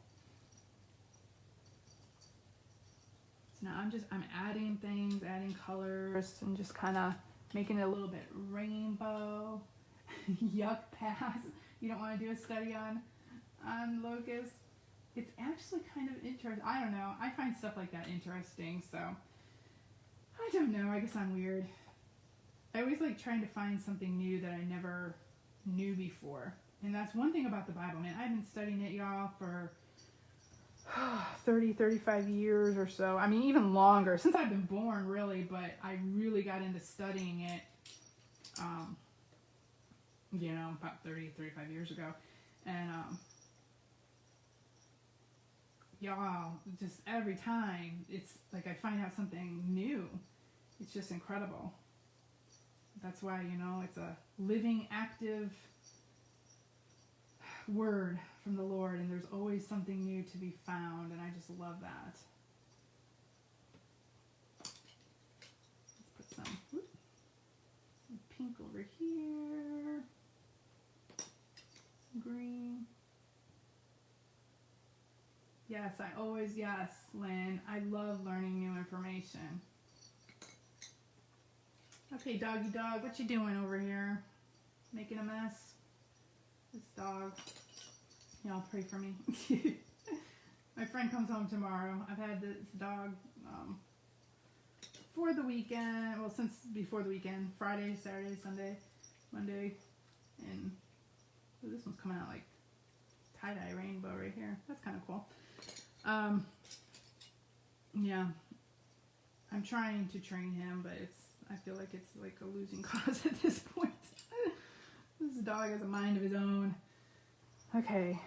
So now I'm adding things, adding colors, and just kind of making it a little bit rainbow. Yuck pass. You don't want to do a study on locusts. It's actually kind of interesting. I don't know. I find stuff like that interesting, so I don't know. I guess I'm weird. I always like trying to find something new that I never knew before. And that's one thing about the Bible, man. I've been studying it, y'all, for 30, 35 years or so. I mean, even longer. Since I've been born, really, but I really got into studying it, you know, about 30, 35 years ago. And, y'all, just every time, it's like I find out something new. It's just incredible. That's why, you know, it's a living, active word from the Lord, and there's always something new to be found, and I just love that. Let's put some pink over here, some green. Yes, yes, Lynn. I love learning new information. Okay, doggy dog, what you doing over here? Making a mess? This dog. Y'all pray for me. My friend comes home tomorrow. I've had this dog for the weekend. Well, since before the weekend. Friday, Saturday, Sunday, Monday. And this one's coming out like tie-dye rainbow right here. That's kind of cool. Yeah. I'm trying to train him, but I feel like it's like a losing cause at this point. This dog has a mind of his own. Okay,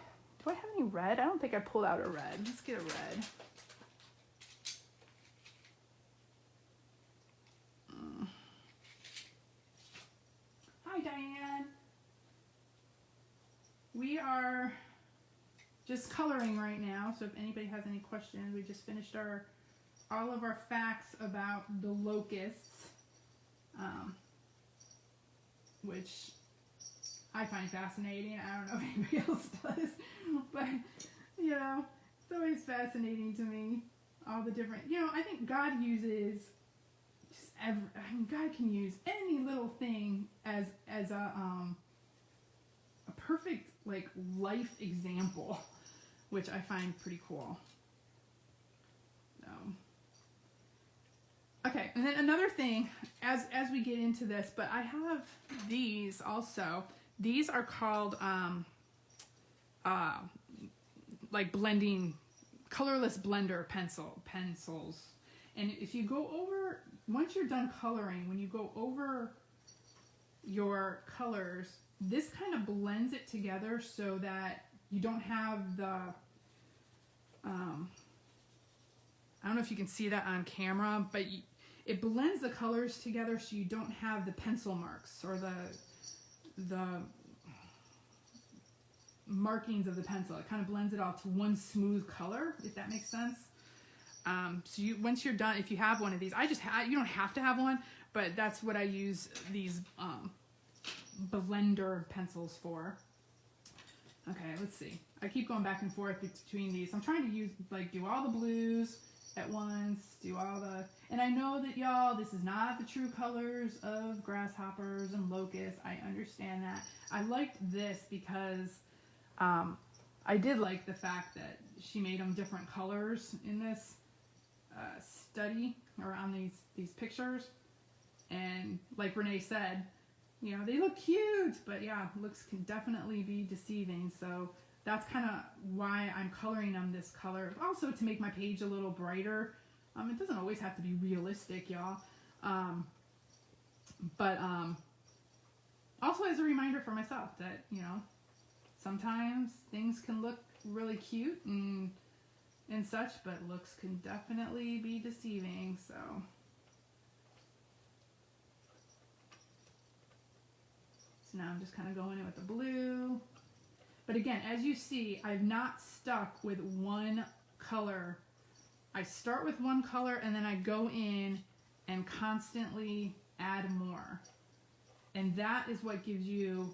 do I have any red? I don't think I pulled out a red. Let's get a red. Hi, Diane. We are just coloring right now, so if anybody has any questions, we just finished all of our facts about the locusts, which I find fascinating. I don't know if anybody else does, but you know, it's always fascinating to me. All the different, you know, I think God uses just God can use any little thing as a perfect like life example, which I find pretty cool. So, okay, and then another thing as we get into this, but I have these also. These are called like blending, colorless blender pencils. And if you go over, once you're done coloring, when you go over your colors, this kind of blends it together so that you don't have the, I don't know if you can see that on camera, but it blends the colors together so you don't have the pencil marks or the markings of the pencil. It kind of blends it all to one smooth color, if that makes sense. So once you're done, if you have one of these, you don't have to have one, but that's what I use these blender pencils for. Okay, let's see. I keep going back and forth between these. I'm trying to do all the blues at once, and I know that y'all, this is not the true colors of grasshoppers and locusts. I understand that. I liked this because I did like the fact that she made them different colors in this study around these pictures. And like Renee said, you know, they look cute, but yeah, looks can definitely be deceiving. So that's kind of why I'm coloring them this color. Also to make my page a little brighter. It doesn't always have to be realistic, y'all. But also as a reminder for myself that, you know, sometimes things can look really cute and such, but looks can definitely be deceiving. So now I'm just kind of going in with the blue. But again, as you see, I've not stuck with one color. I start with one color and then I go in and constantly add more. And that is what gives you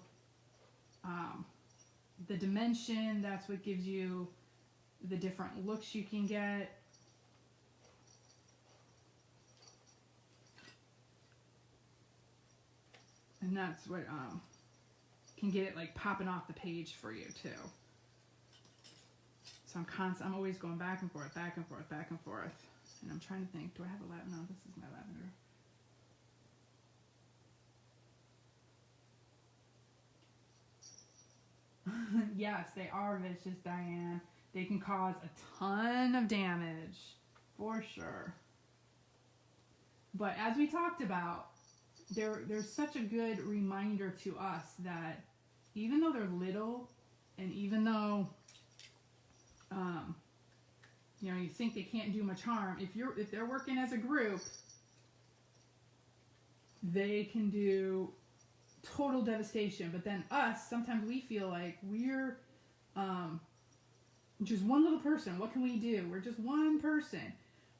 the dimension. That's what gives you the different looks you can get. And that's what can get it like popping off the page for you too. So I'm always going back and forth, back and forth, back and forth. And I'm trying to think, do I have a lavender? No, this is my lavender. Yes, they are vicious, Diane. They can cause a ton of damage, for sure. But as we talked about, there's such a good reminder to us that even though they're little, and even though you know, you think they can't do much harm, if they're working as a group, they can do total devastation. But then us, sometimes we feel like we're just one little person. What can we do? We're just one person.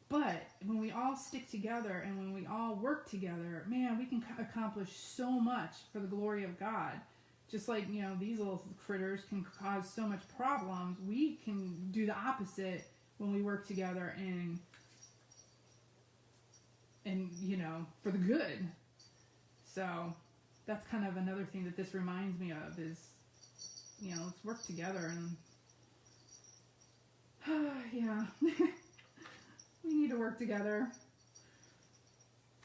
But when we all stick together and when we all work together, man, we can accomplish so much for the glory of God. Just like, you know, these little critters can cause so much problems, we can do the opposite when we work together and you know, for the good. So that's kind of another thing that this reminds me of is, you know, let's work together and yeah. We need to work together.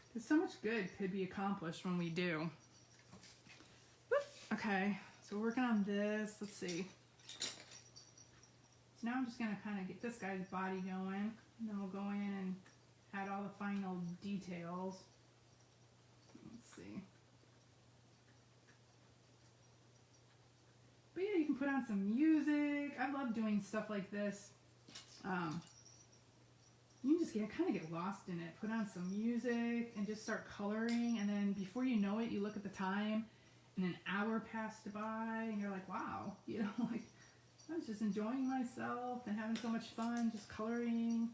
Because so much good could be accomplished when we do. Whoop. Okay, so we're working on this. Let's see. So now I'm just going to kind of get this guy's body going. And then we'll go in and add all the final details. see. But yeah, you can put on some music. I love doing stuff like this. You can just kind of get lost in it. Put on some music and just start coloring, and then before you know it, you look at the time, and an hour passed by, and you're like, wow, you know, like I was just enjoying myself and having so much fun just coloring.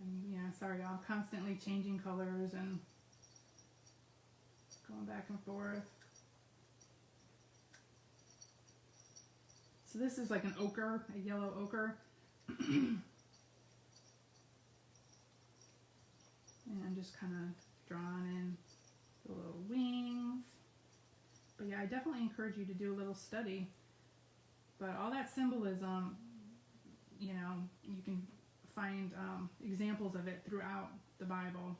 And yeah, sorry, y'all, constantly changing colors and going back and forth. So this is like an ochre, a yellow ochre. And I'm just kind of drawing in the little wings. But yeah, I definitely encourage you to do a little study. But all that symbolism, you know, you can find examples of it throughout the Bible.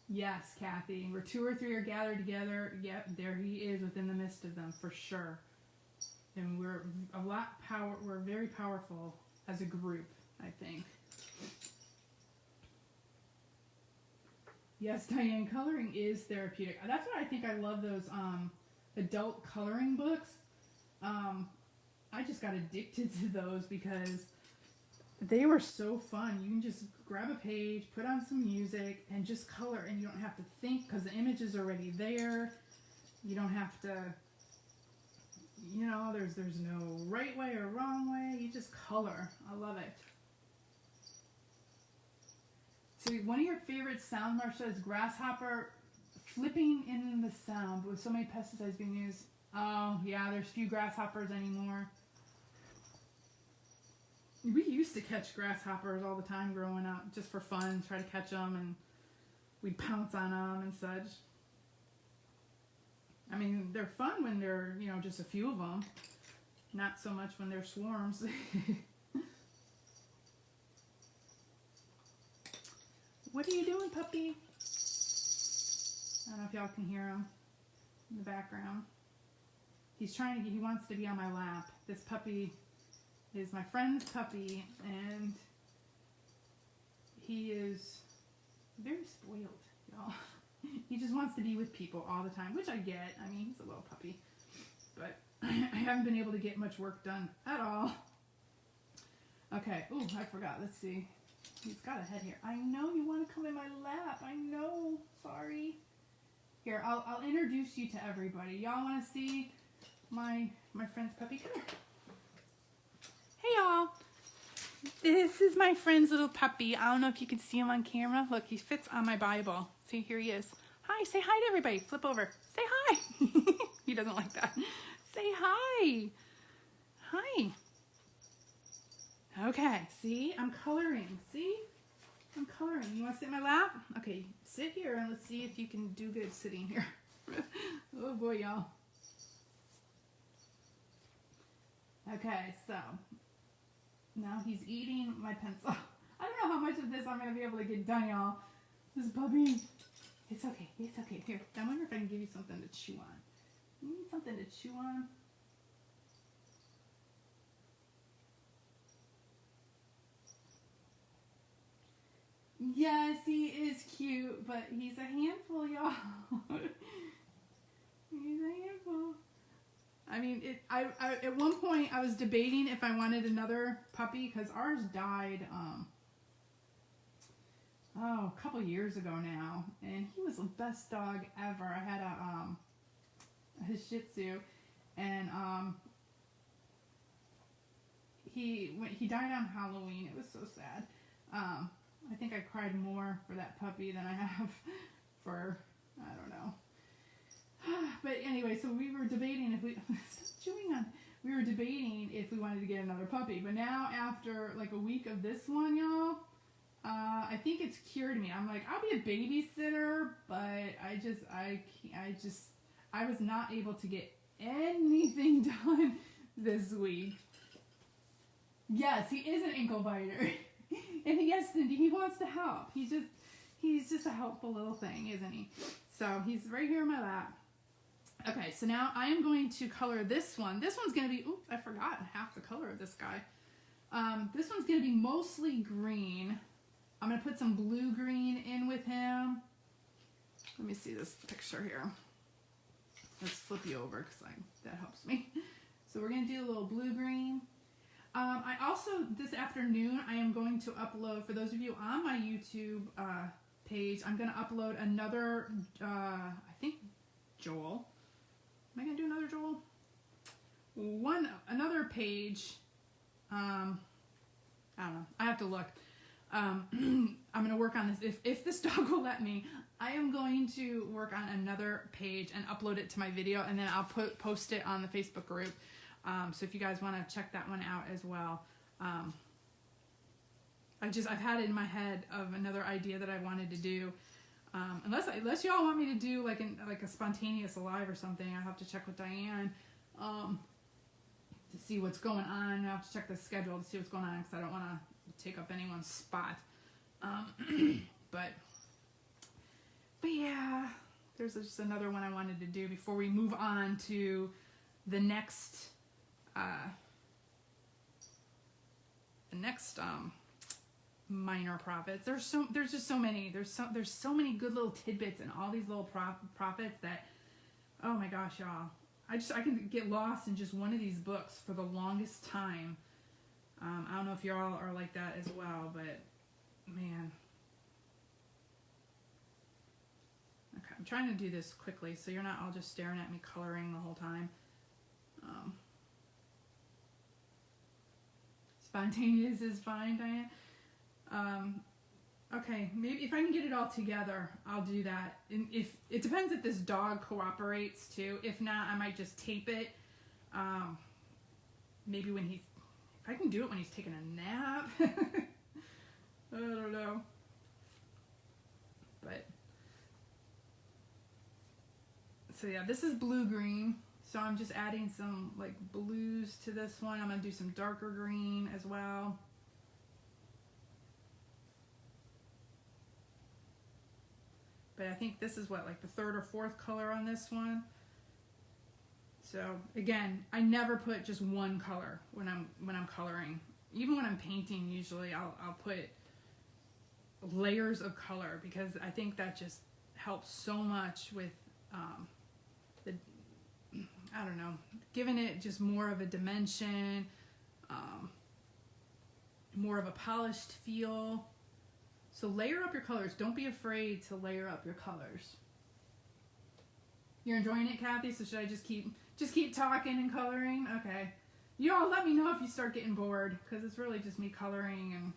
Yes, Kathy, where 2 or 3 are gathered together, yep, there he is within the midst of them, for sure. And we're very powerful as a group, I think. Yes, Diane, coloring is therapeutic. That's why I think I love those adult coloring books. I just got addicted to those because they were so fun. You can just grab a page, put on some music, and just color, and you don't have to think because the image is already there. You don't have to, you know, there's no right way or wrong way. You just color. I love it. So one of your favorite sound, Marsha, is grasshopper flipping in the sound with so many pesticides being used. Oh, yeah, there's few grasshoppers anymore. We used to catch grasshoppers all the time growing up, just for fun, try to catch them, and we'd pounce on them and such. I mean, they're fun when they're, you know, just a few of them. Not so much when they're swarms. What are you doing, puppy? I don't know if y'all can hear him in the background. He wants to be on my lap. This puppy is my friend's puppy, and he is very spoiled, y'all. He just wants to be with people all the time, which I get. I mean, he's a little puppy, but I haven't been able to get much work done at all. Okay, ooh, I forgot. Let's see. He's got a head here. I know you want to come in my lap. I know. Sorry. Here, I'll introduce you to everybody. Y'all want to see my friend's puppy? Come here. Hey, y'all. This is my friend's little puppy. I don't know if you can see him on camera. Look, he fits on my Bible. See, here he is. Hi, say hi to everybody. Flip over. Say hi. He doesn't like that. Say hi. Hi. Okay, see? I'm coloring. See? I'm coloring. You want to sit in my lap? Okay, sit here and let's see if you can do good sitting here. Oh boy, y'all. Okay, so now he's eating my pencil. I don't know how much of this I'm going to be able to get done, y'all. This puppy. It's okay. It's okay. Here, I wonder if I can give you something to chew on. You need something to chew on? Yes, he is cute, but he's a handful, y'all. He's a handful. I mean, I at one point I was debating if I wanted another puppy because ours died a couple years ago now, and he was the best dog ever. I had a Shih Tzu, and he died on Halloween. It was so sad. I think I cried more for that puppy than I have for, I don't know. But anyway, so we were debating if we we were debating if we wanted to get another puppy. But now after like a week of this one, y'all, I think it's cured me. I'm like, I'll be a babysitter, but I was not able to get anything done this week. Yes, he is an ankle biter. And yes, Cindy, he wants to help. He's just a helpful little thing, isn't he? So he's right here in my lap. Okay, so now I am going to color this one. This one's going to be, oops, I forgot half the color of this guy. This one's going to be mostly green. I'm going to put some blue-green in with him. Let me see this picture here. Let's flip you over because that helps me. So we're going to do a little blue-green. I also, this afternoon, I am going to upload, for those of you on my YouTube page, I'm going to upload another, I think, Joel. Am I going to do another Joel? Another page. I don't know. I have to look. I'm going to work on this. If this dog will let me, I am going to work on another page and upload it to my video, and then I'll post it on the Facebook group. So if you guys want to check that one out as well. I've had it in my head of another idea that I wanted to do. Unless y'all want me to do like a spontaneous live or something, I have to check with Diane to see what's going on. I have to check the schedule to see what's going on because I don't want to take up anyone's spot. But yeah, there's just another one I wanted to do before we move on to the next minor prophets. There's just so many. There's so many good little tidbits in all these little prophets that, oh my gosh, y'all. I can get lost in just one of these books for the longest time. I don't know if y'all are like that as well, but man. Okay, I'm trying to do this quickly so you're not all just staring at me coloring the whole time. Spontaneous is fine, Diane. Okay, maybe if I can get it all together, I'll do that. And if it depends if this dog cooperates too. If not, I might just tape it. Maybe if I can do it when he's taking a nap. I don't know. But so yeah, this is blue-green. So I'm just adding some like blues to this one. I'm gonna do some darker green as well. But I think this is like the third or fourth color on this one. So again, I never put just one color when I'm coloring. Even when I'm painting, usually I'll put layers of color because I think that just helps so much with I don't know, giving it just more of a dimension, more of a polished feel. So layer up your colors. Don't be afraid to layer up your colors. You're enjoying it, Kathy? So should I just keep talking and coloring? Okay. You all let me know if you start getting bored because it's really just me coloring.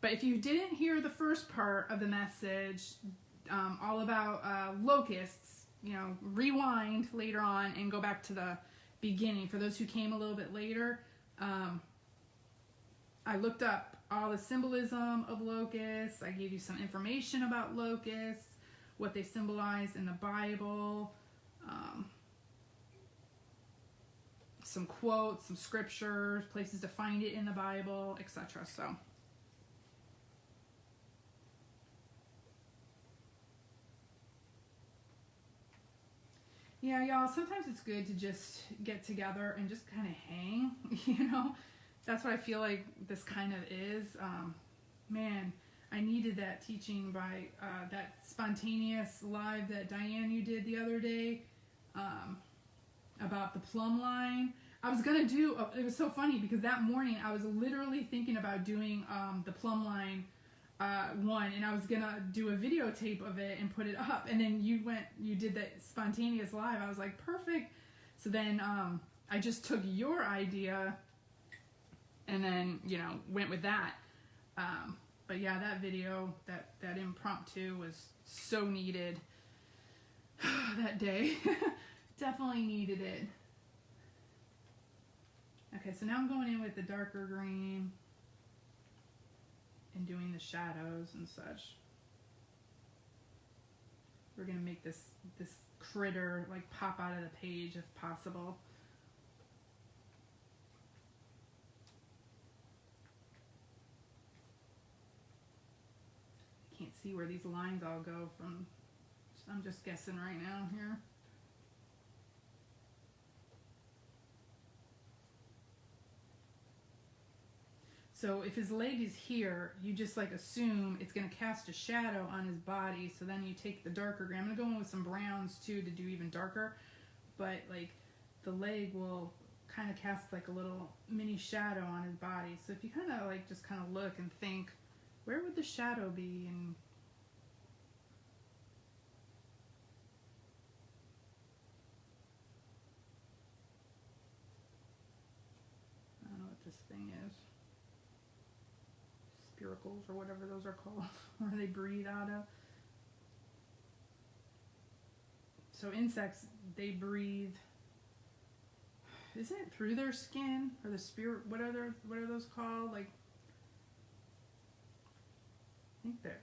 But if you didn't hear the first part of the message, all about locusts, rewind later on and go back to the beginning. For those who came a little bit later, I looked up all the symbolism of locusts. I gave you some information about locusts, what they symbolize in the Bible, some quotes, some scriptures, places to find it in the Bible, etc. So yeah, y'all, sometimes it's good to just get together and just kind of hang, That's what I feel like this kind of is. Man, I needed that teaching by that spontaneous live that Diane, you did the other day about the plumb line. I was going to do, it was so funny because that morning I was literally thinking about doing the plumb line one, and I was gonna do a videotape of it and put it up, and then you did that spontaneous live. I was like, perfect. So then I just took your idea and then went with that. But yeah, that video, that impromptu was so needed that day. Definitely needed it. Okay, so now I'm going in with the darker green and doing the shadows and such. We're gonna make this critter like pop out of the page if possible. Can't see where these lines all go from I'm just guessing right now here. So if his leg is here, you just like assume it's going to cast a shadow on his body. So then you take the darker green. I'm going to go in with some browns too to do even darker. But like the leg will kind of cast like a little mini shadow on his body. So if you kind of like just kind of look and think, where would the shadow be? And I don't know what this thing is. Spiracles or whatever those are called, where they breathe out of. So insects, they breathe, isn't it through their skin or the spirit? What are those called? Like, I think they're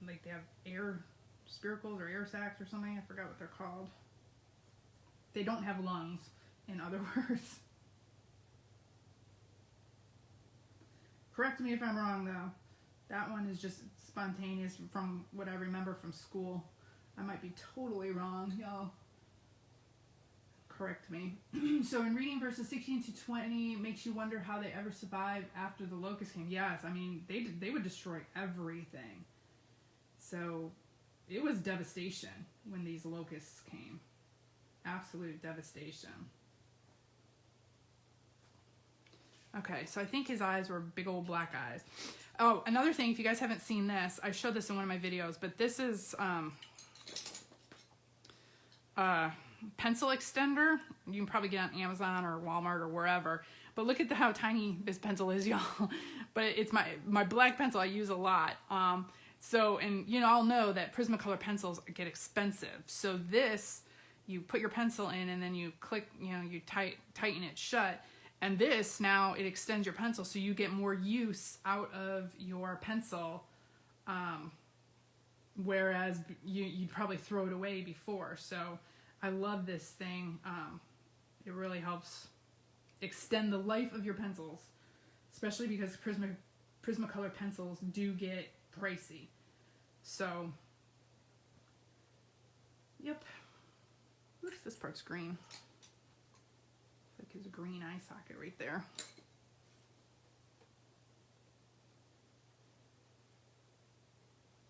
like they have air spiracles or air sacs or something. I forgot what they're called. They don't have lungs, in other words. Correct me if I'm wrong though. That one is just spontaneous from what I remember from school. I might be totally wrong, y'all. Correct me. So in reading verses 16 to 20, makes you wonder how they ever survived after the locusts came. Yes, I mean, they would destroy everything. So it was devastation when these locusts came. Absolute devastation. Okay, so I think his eyes were big old black eyes. Oh, another thing, if you guys haven't seen this, I showed this in one of my videos, but this is pencil extender. You can probably get on Amazon or Walmart or wherever. But look at how tiny this pencil is, y'all. But it's my black pencil I use a lot. So, and you know, I'll know that Prismacolor pencils get expensive. So this, you put your pencil in and then you click, you know, you tighten it shut. And this, now it extends your pencil so you get more use out of your pencil. Whereas you'd probably throw it away before. So I love this thing. It really helps extend the life of your pencils, especially because Prismacolor pencils do get pricey. So, yep. Oops, this part's green. Like his green eye socket right there.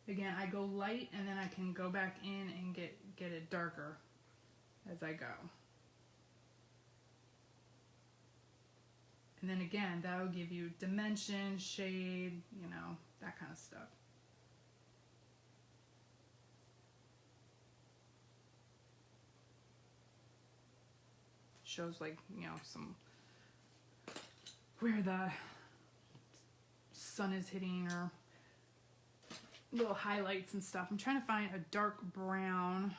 Again, I go light and then I can go back in and get it darker as I go. And then again, that'll give you dimension, shade, you know, that kind of stuff. Shows like, you know, some where the sun is hitting or little highlights and stuff. I'm trying to find a dark brown.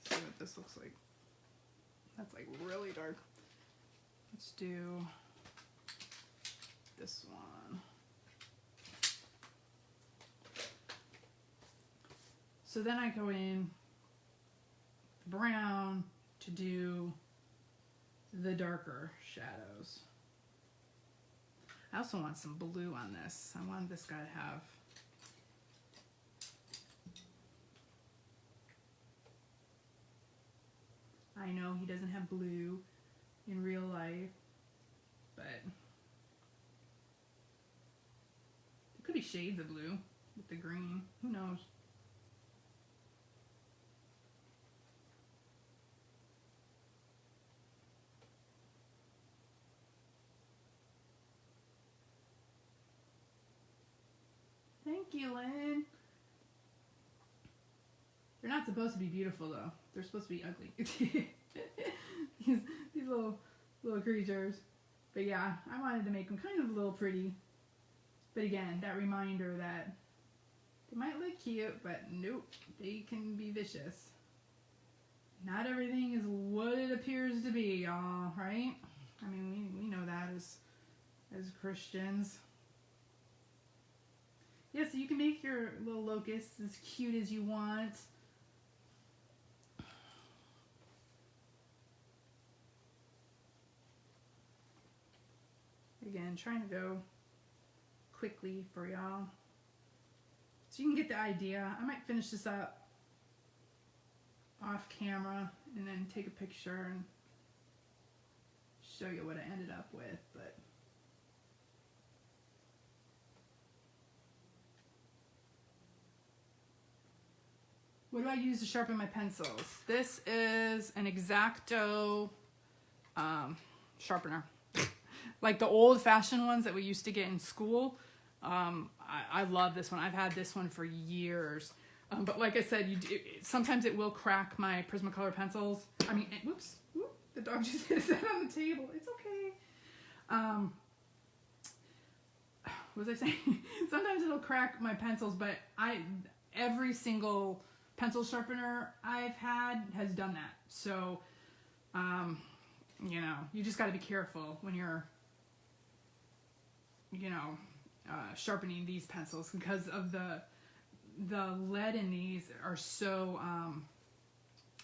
Let's see what this looks like. That's like really dark. Let's do this one. So then I go in brown to do the darker shadows. I also want some blue on this. I want this guy to have I know he doesn't have blue in real life, but it could be shades of blue with the green. Who knows? Thank you, Lynn. They're not supposed to be beautiful though. They're supposed to be ugly. these little creatures. But yeah, I wanted to make them kind of a little pretty. But again, that reminder that they might look cute, but nope, they can be vicious. Not everything is what it appears to be, y'all, right? I mean, we know that as Christians. Yeah, so you can make your little locusts as cute as you want. Again, trying to go quickly for y'all So you can get the idea. I might finish this up off camera and then take a picture and show you what I ended up with, but what do I use to sharpen my pencils? This is an X-Acto sharpener. Like the old-fashioned ones that we used to get in school. I love this one. I've had this one for years. But like I said, sometimes it will crack my Prismacolor pencils. I mean, whoops, the dog just hit his head on the table. It's okay. What was I saying? Sometimes it'll crack my pencils, but every single pencil sharpener I've had has done that. So, you know, you just got to be careful when you're, you know, sharpening these pencils, because of the lead in these are so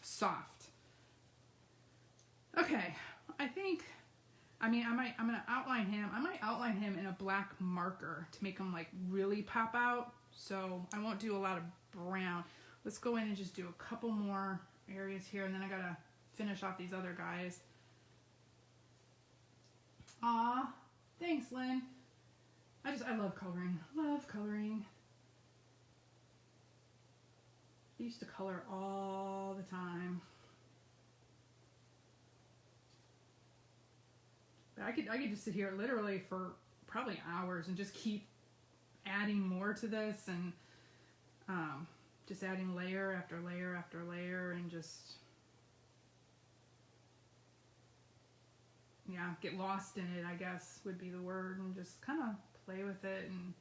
soft. Okay, I'm gonna outline him. I might outline him in a black marker to make him like really pop out. So I won't do a lot of brown. Let's go in and just do a couple more areas here, and then I gotta finish off these other guys. Aw, thanks, Lynn. I love coloring. Love coloring. I used to color all the time. But I could just sit here literally for probably hours and just keep adding more to this, and just adding layer after layer after layer, and just, yeah, get lost in it, I guess would be the word, and just kind of play with it. And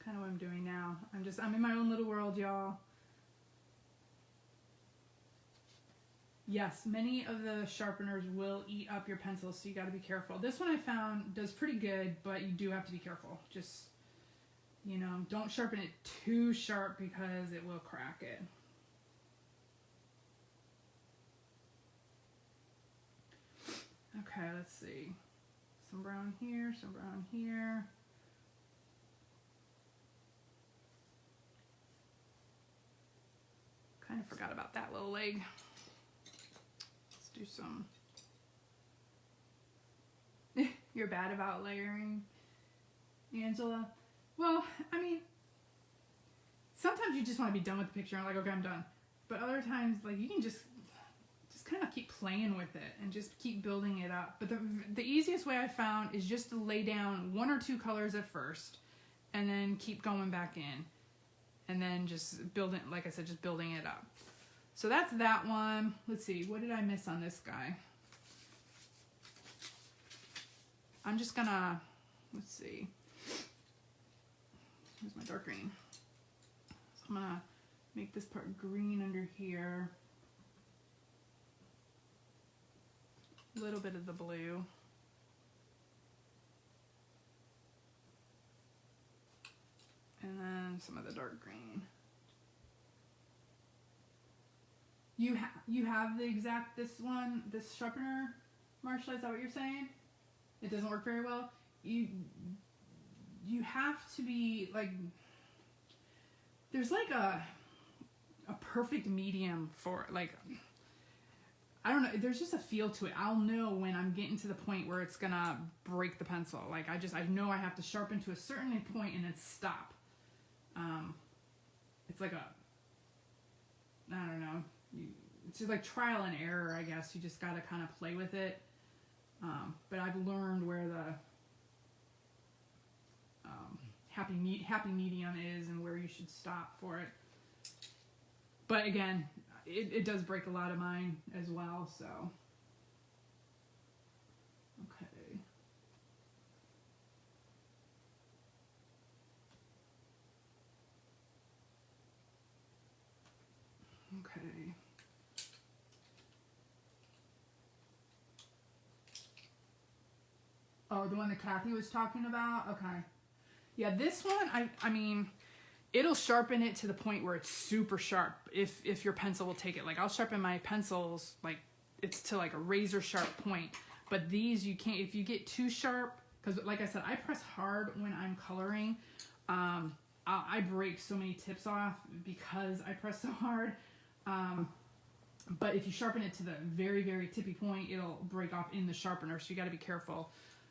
kind of what I'm doing now. I'm in my own little world, y'all. Yes, many of the sharpeners will eat up your pencils, so you got to be careful. This one I found does pretty good, but you do have to be careful. Just, you know, don't sharpen it too sharp because it will crack it. Okay, let's see. Some brown here, some brown here. Kind of forgot about that little leg. Let's do some. You're bad about layering, Angela. Well, I mean, sometimes you just want to be done with the picture and like, okay, I'm done. But other times, like, you can just kind of keep playing with it and just keep building it up. But the easiest way I found is just to lay down one or two colors at first, and then keep going back in, and then just building, like I said, just building it up. So that's that one. Let's see, what did I miss on this guy? I'm just gonna, let's see. Here's my dark green. So I'm gonna make this part green under here. A little bit of the blue. And then some of the dark green. You have the exact, this sharpener, Marsha, is that what you're saying? It doesn't work very well? You have to be, like, there's like a perfect medium for, like, I don't know, there's just a feel to it. I'll know when I'm getting to the point where it's gonna break the pencil. Like, I know I have to sharpen to a certain point and then stop. It's like I don't know, it's just like trial and error, I guess. You just gotta kind of play with it. But I've learned where the happy medium is and where you should stop for it. But again, it does break a lot of mine as well, so. Okay. Okay. Oh, the one that Kathy was talking about? Okay. Yeah, this one, I mean, it'll sharpen it to the point where it's super sharp if your pencil will take it. Like, I'll sharpen my pencils, like, it's to like a razor sharp point. But these you can't, if you get too sharp, because like I said, I press hard when I'm coloring. I break so many tips off because I press so hard. But if you sharpen it to the very, very tippy point, it'll break off in the sharpener. So you got to be careful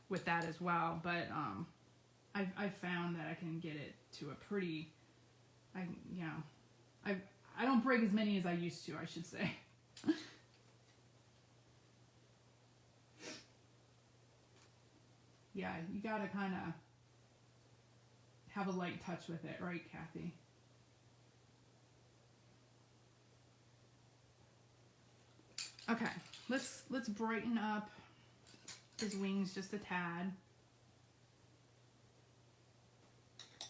with that as well. But I've found that I can get it to a pretty, I don't break as many as I used to, I should say. Yeah, you got to kind of have a light touch with it, right, Kathy? Okay, let's brighten up his wings just a tad.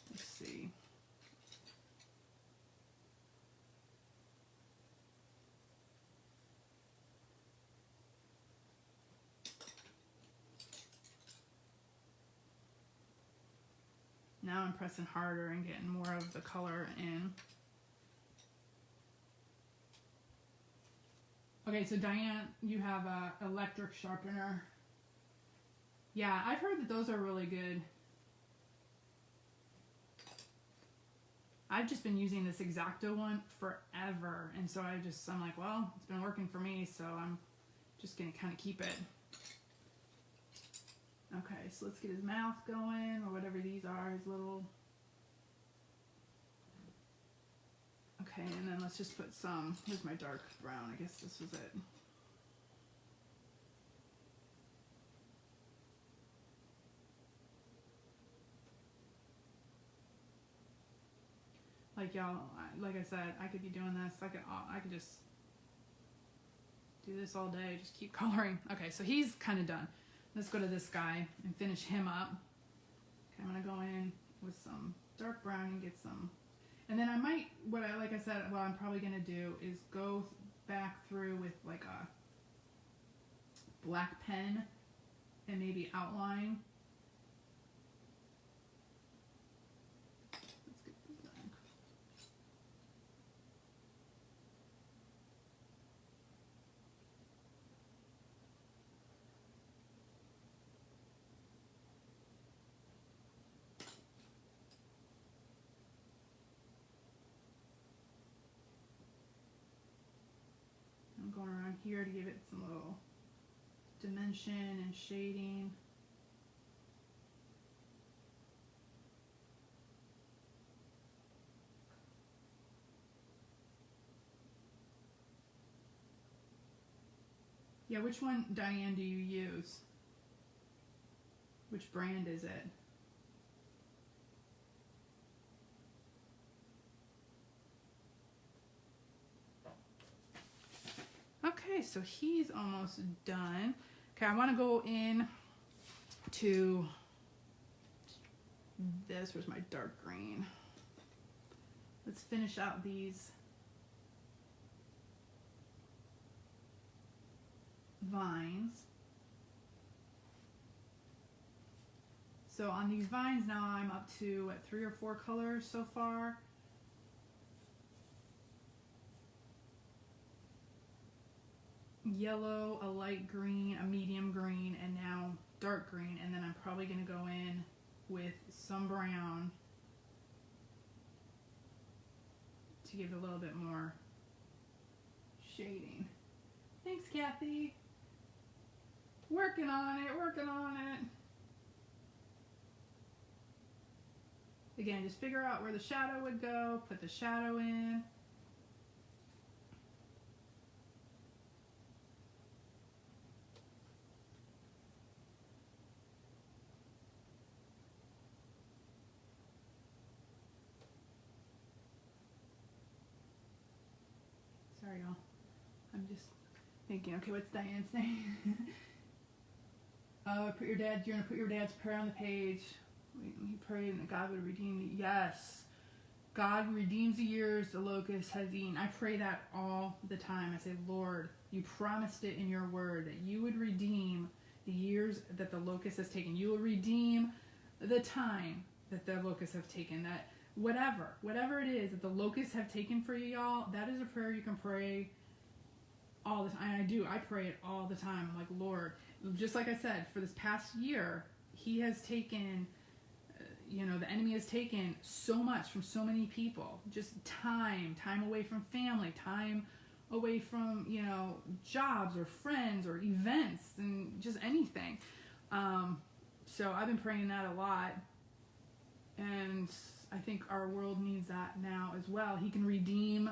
Let's see. Now I'm pressing harder and getting more of the color in. Okay, so Diane, you have a electric sharpener. Yeah, I've heard that those are really good. I've just been using this X-Acto one forever, and so I'm like, well, it's been working for me, so I'm just gonna kind of keep it. Okay, so let's get his mouth going, or whatever these are, his little... Okay, and then let's just put some, here's my dark brown, I guess this was it. Like y'all, like I said, I could be doing this, I could just do this all day, just keep coloring. Okay, so he's kind of done. Let's go to this guy and finish him up. Okay, I'm gonna go in with some dark brown and get some, and then I might, what I'm probably gonna do is go back through with like a black pen and maybe outline. Let's get this back. I'm going around here to give it some little dimension and shading. Yeah, which one, Diane, do you use? Which brand is it? Okay, so he's almost done. Okay, I want to go in to this. Where's my dark green? Let's finish out these vines. So on these vines now I'm up to, what, 3 or 4 colors so far. Yellow, a light green, a medium green, and now dark green. And then I'm probably going to go in with some brown to give it a little bit more shading. Thanks, Kathy. Working on it, working on it. Again, just figure out where the shadow would go, put the shadow in. Sorry, y'all. I'm just thinking, okay, what's Diane saying? You're gonna put your dad's prayer on the page. He prayed that God would redeem me. Yes. God redeems the years the locust has eaten. I pray that all the time. I say, Lord, you promised it in your word that you would redeem the years that the locust has taken. You will redeem the time that the locusts have taken. That whatever it is that the locusts have taken for you, y'all, that is a prayer you can pray all the time. I do. I pray it all the time. I'm like, Lord, just like I said, for this past year, he has taken, the enemy has taken so much from so many people. Just time away from family, time away from, jobs or friends or events and just anything. So I've been praying that a lot. And I think our world needs that now as well. He can redeem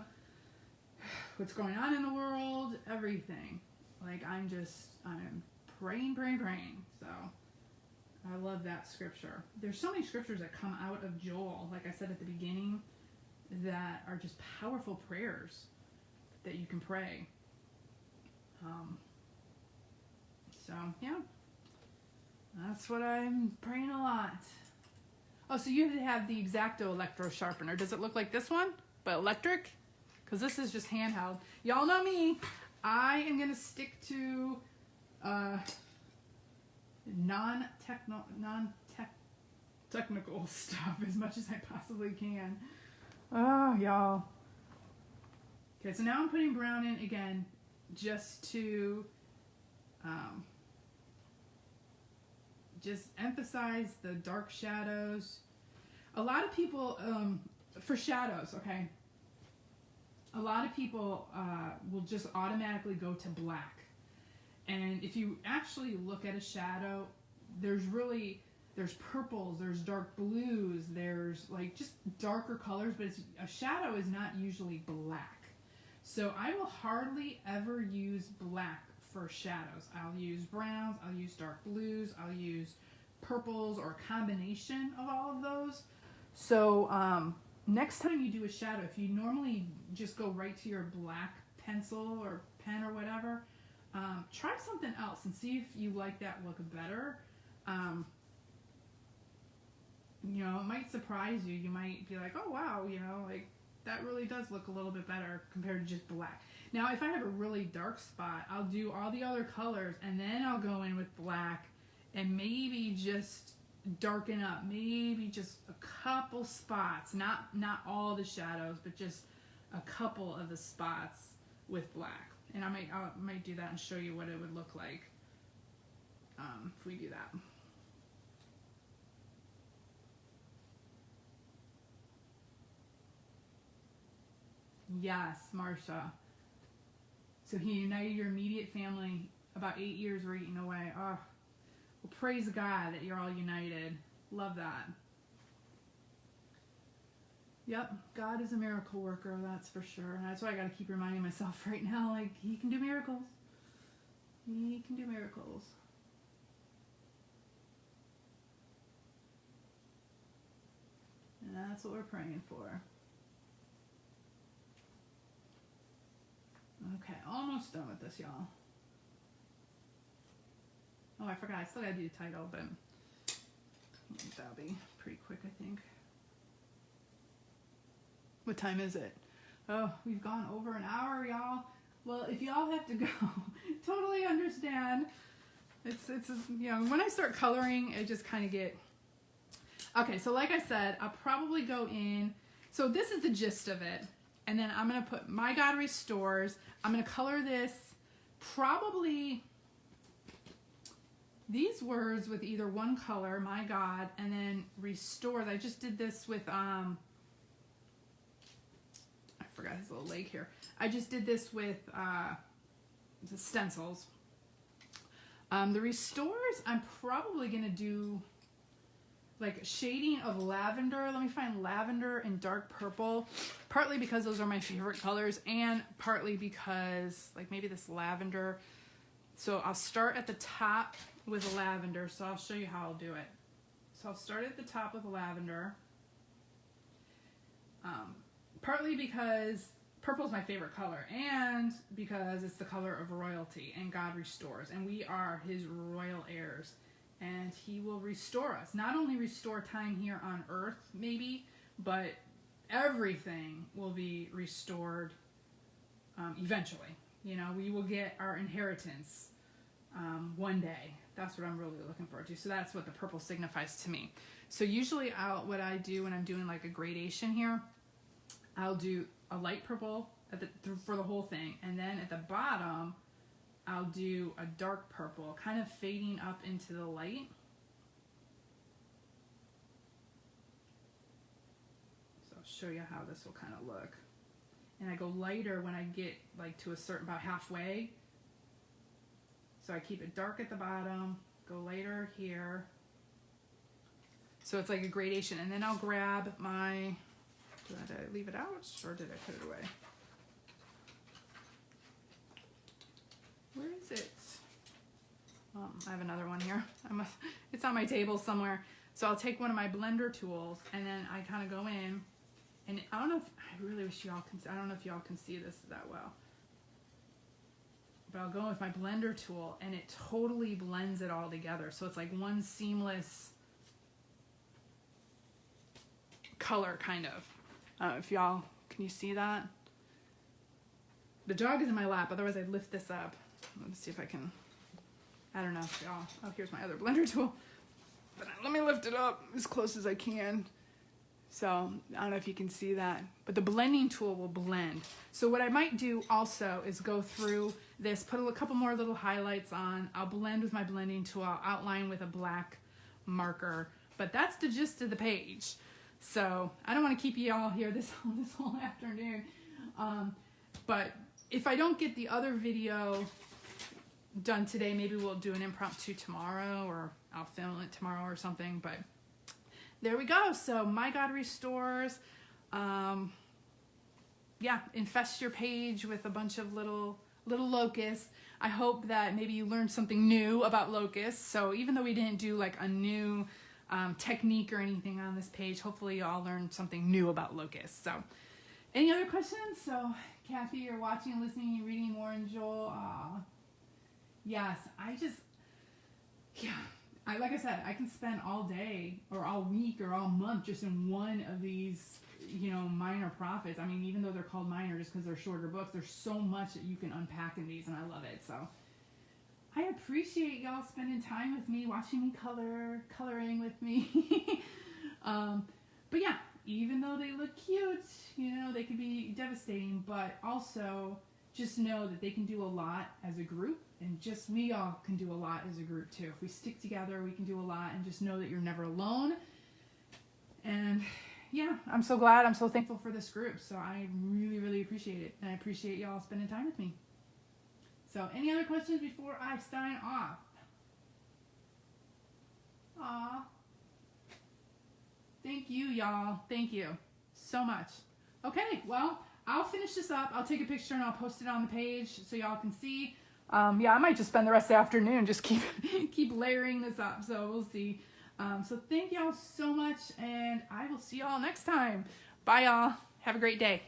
what's going on in the world, everything. Like, I'm praying. So I love that scripture. There's so many scriptures that come out of Joel, like I said at the beginning, that are just powerful prayers that you can pray. So yeah, that's what I'm praying a lot. Oh, so you have the X-Acto electro sharpener. Does it look like this one, but electric? Because this is just handheld. Y'all know me. I am going to stick to non-technical stuff as much as I possibly can. Oh, y'all. Okay, so now I'm putting brown in again just to just emphasize the dark shadows. A lot of people, for shadows, okay, a lot of people will just automatically go to black. And if you actually look at a shadow, there's purples, there's dark blues, there's like just darker colors, but a shadow is not usually black. So I will hardly ever use black for shadows. I'll use browns, I'll use dark blues, I'll use purples or a combination of all of those. So next time you do a shadow, if you normally just go right to your black pencil or pen or whatever, try something else and see if you like that look better. It might surprise you. You might be like, oh wow, like that really does look a little bit better compared to just black. Now, if I have a really dark spot, I'll do all the other colors and then I'll go in with black and maybe just darken up, maybe just a couple spots, not all the shadows, but just a couple of the spots with black. And I might do that and show you what it would look like if we do that. Yes, Marsha. So he united your immediate family. About 8 years were eaten away. Oh, well, praise God that you're all united. Love that. Yep, God is a miracle worker, that's for sure. And that's why I got to keep reminding myself right now, like, he can do miracles. He can do miracles. And that's what we're praying for. Okay, almost done with this, y'all. Oh, I forgot. I still gotta do the title, but that'll be pretty quick, I think. What time is it? Oh, we've gone over an hour, y'all. Well, if y'all have to go, totally understand. It's when I start coloring, I just kind of get... Okay, so like I said, I'll probably go in... So this is the gist of it. And then I'm going to put My God Restores. I'm going to color this probably these words with either one color, My God, and then Restores. I just did this with, I forgot his little leg here. I just did this with the stencils. The Restores, I'm probably going to do like shading of lavender. Let me find lavender and dark purple, partly because those are my favorite colors and partly because like maybe this lavender. So I'll start at the top with lavender. So I'll show you how I'll do it. So I'll start at the top with lavender, partly because purple is my favorite color and because it's the color of royalty and God restores and we are his royal heirs. And he will restore us. Not only restore time here on earth, maybe, but everything will be restored eventually. We will get our inheritance one day. That's what I'm really looking forward to. So that's what the purple signifies to me. So usually what I do when I'm doing like a gradation here, I'll do a light purple for the whole thing. And then at the bottom, I'll do a dark purple, kind of fading up into the light. So I'll show you how this will kind of look. And I go lighter when I get like to a certain, about halfway. So I keep it dark at the bottom, go lighter here. So it's like a gradation. And then I'll grab my, did I leave it out or did I put it away? Where is it? I have another one here. It's on my table somewhere. So I'll take one of my blender tools and then I kind of go in. And I don't know if, I really wish y'all can, I don't know if y'all can see this that well. But I'll go with my blender tool and it totally blends it all together. So it's like one seamless color kind of. If y'all, can you see that? The dog is in my lap, otherwise I'd lift this up. Let's see if I can, I don't know if y'all, oh, here's my other blender tool. But let me lift it up as close as I can. So I don't know if you can see that, but the blending tool will blend. So what I might do also is go through this, put a couple more little highlights on. I'll blend with my blending tool. I'll outline with a black marker, but that's the gist of the page. So I don't want to keep you all here this whole afternoon. But if I don't get the other video done today, maybe we'll do an impromptu tomorrow, or I'll film it tomorrow or something, but there we go. So My God Restores. Yeah, infest your page with a bunch of little locusts. I hope that maybe you learned something new about locusts. So even though we didn't do like a new technique or anything on this page, hopefully you all learned something new about locusts. So any other questions? So Kathy, you're watching, listening, you're reading more, and Joel. Yes, like I said, I can spend all day or all week or all month just in one of these, minor prophets. I mean, even though they're called minor just because they're shorter books, there's so much that you can unpack in these, and I love it. So I appreciate y'all spending time with me, watching me coloring with me. But yeah, even though they look cute, they can be devastating, but also just know that they can do a lot as a group, and just we all can do a lot as a group too. If we stick together, we can do a lot, and just know that you're never alone. And yeah, I'm so glad, I'm so thankful for this group. So I really, really appreciate it. And I appreciate y'all spending time with me. So any other questions before I sign off? Aw. Thank you, y'all. Thank you so much. Okay, well, I'll finish this up. I'll take a picture and I'll post it on the page so y'all can see. Yeah, I might just spend the rest of the afternoon just keep layering this up. So we'll see. So thank y'all so much, and I will see y'all next time. Bye, y'all. Have a great day.